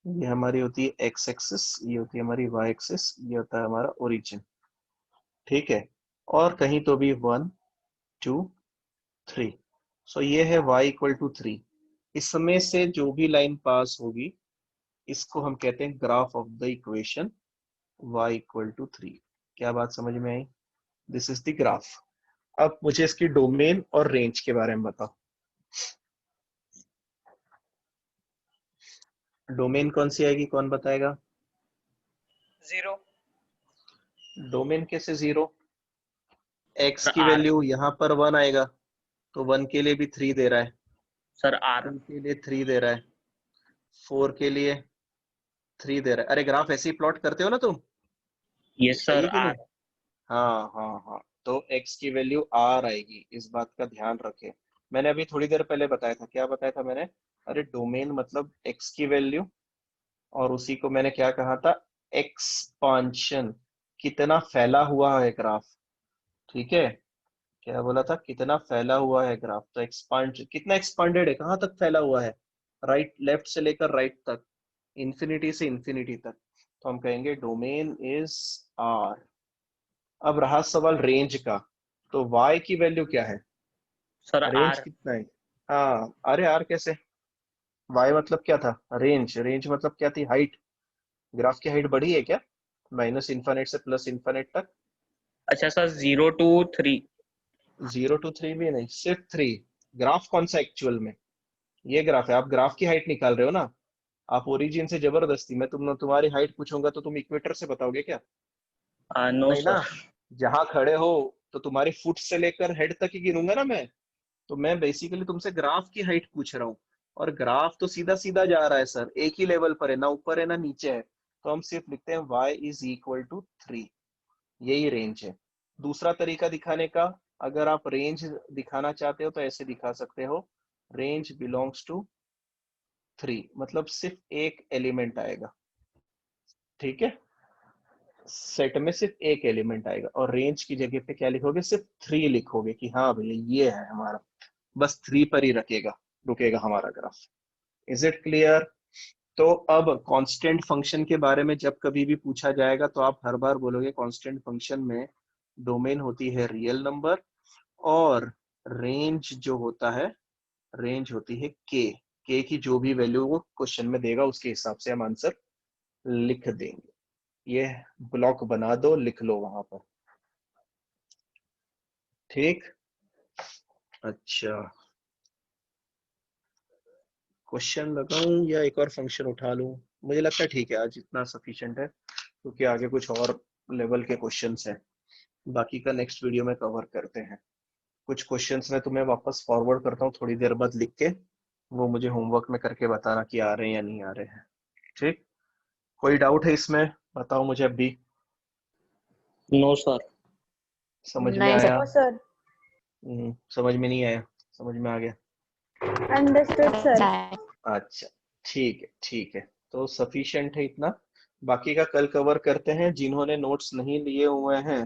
ये हमारी होती है एक्स एक्सिस, ये होती है हमारी वाई एक्सिस, ये होता है हमारा ओरिजिन, ठीक है, और कहीं तो भी 1 2 3, सो ये है y इक्वल टू 3। इसमें से जो भी लाइन पास होगी इसको हम कहते हैं graph of the equation y equal to 3। क्या बात समझ में आई? This is the graph. अब मुझे इसकी डोमेन और रेंज के बारे में बताओ। डोमेन कौन सी आएगी, कौन बताएगा? 0। डोमेन कैसे 0? x सर की R, वैल्यू यहाँ पर 1 आएगा, तो 1 के लिए भी 3 दे रहा है, सर R, 2 के लिए 3 दे रहा है, 4 के लिए 3 दे रहा है। अरे ग्राफ ऐसे ही प्लॉट करते हो ना तुम, यस सही सर है कि नहीं? R, हाँ हाँ हाँ, तो x की वैल्यू r आएगी, इस बात का ध्यान रखें। मैंने अभी थोड़ी देर पहले बताया था, क्या बताया था मैंने? अरे डोमेन मतलब x की वैल्यू, और उसी को मैंने क्या कहा था? एक्सपांशन, कितना फैला हुआ है ग्राफ, ठीक है? क्या बोला था? कितना फैला हुआ है ग्राफ, तो एक्सपांड, कितना एक्सपांडेड है, कहाँ तक फैला हुआ है? राइट, लेफ्ट से लेकर राइट तक, इंफिनिटी से इंफिनिटी तक, तो हम कहेंगे डोमेन इज आर। अब रहा सवाल रेंज का, तो y की वैल्यू क्या है, सर रेंज R, कितना है? हाँ, अरे r कैसे, y मतलब क्या था? रेंज, रेंज मतलब क्या थी? हाइट। ग्राफ की हाइट बढ़ी है क्या, माइनस इन्फानेट से प्लस इन्फानेट तक? अच्छा सर 0 to 3, 0 to 3 भी नहीं, सिर्फ 3। ग्राफ कौन सा एक्चुअल में? ये ग्राफ है, आप ग्राफ की हाइट निकाल रहे हो ना, आप ओरिजिन से जबरदस्ती, मैं तुम्हारी हाइट पूछूंगा तो तुम इक्वेटर से बताओगे क्या? नो नहीं ना, सर, जहां खड़े हो तो तुम्हारी फुट से लेकर हेड तक ही गिनूंगा ना मैं। तो मैं बेसिकली तुमसे ग्राफ की हाइट पूछ रहा हूँ, और ग्राफ तो सीधा सीधा जा रहा है सर, एक ही लेवल पर है, ना ऊपर है ना नीचे है, तो हम सिर्फ लिखते हैं y इज इक्वल टू 3, यही रेंज है। दूसरा तरीका दिखाने का, अगर आप रेंज दिखाना चाहते हो तो ऐसे दिखा सकते हो, रेंज बिलोंग्स टू 3, मतलब सिर्फ एक एलिमेंट आएगा, ठीक है, सेट में सिर्फ एक एलिमेंट आएगा, और रेंज की जगह पे क्या लिखोगे? सिर्फ 3 लिखोगे कि हाँ भैया ये है हमारा, बस 3 पर ही रखेगा, रुकेगा हमारा ग्राफ। Is it clear? तो अब कांस्टेंट फंक्शन के बारे में जब कभी भी पूछा जाएगा तो आप हर बार बोलोगे कांस्टेंट फंक्शन में डोमेन होती है रियल नंबर, और रेंज जो होता है, रेंज होती है के की जो भी वैल्यू वो क्वेश्चन में देगा उसके हिसाब से हम आंसर लिख देंगे। ये ब्लॉक बना दो, लिख लो वहां पर, ठीक? अच्छा, क्वेश्चन लगाऊं या एक और फंक्शन उठा लूं? मुझे लगता है ठीक है, आज इतना सफिशिएंट है, क्योंकि आगे कुछ और लेवल के क्वेश्चंस हैं, बाकी का नेक्स्ट वीडियो में कवर करते हैं। कुछ क्वेश्चंस मैं तुम्हें वापस फॉरवर्ड करता हूँ थोड़ी देर बाद लिख के, वो मुझे होमवर्क में करके बताना कि आ रहे हैं या नहीं आ रहे हैं, ठीक? कोई डाउट है इसमें, बताओ मुझे अभी। नो सर, समझ में नहीं आया? No, sir. समझ में नहीं आया? समझ में आ गया? Understood, sir. सर। अच्छा, ठीक है ठीक है, तो सफिशिएंट है इतना, बाकी का कल कवर करते हैं। जिन्होंने नोट्स नहीं लिए हुए हैं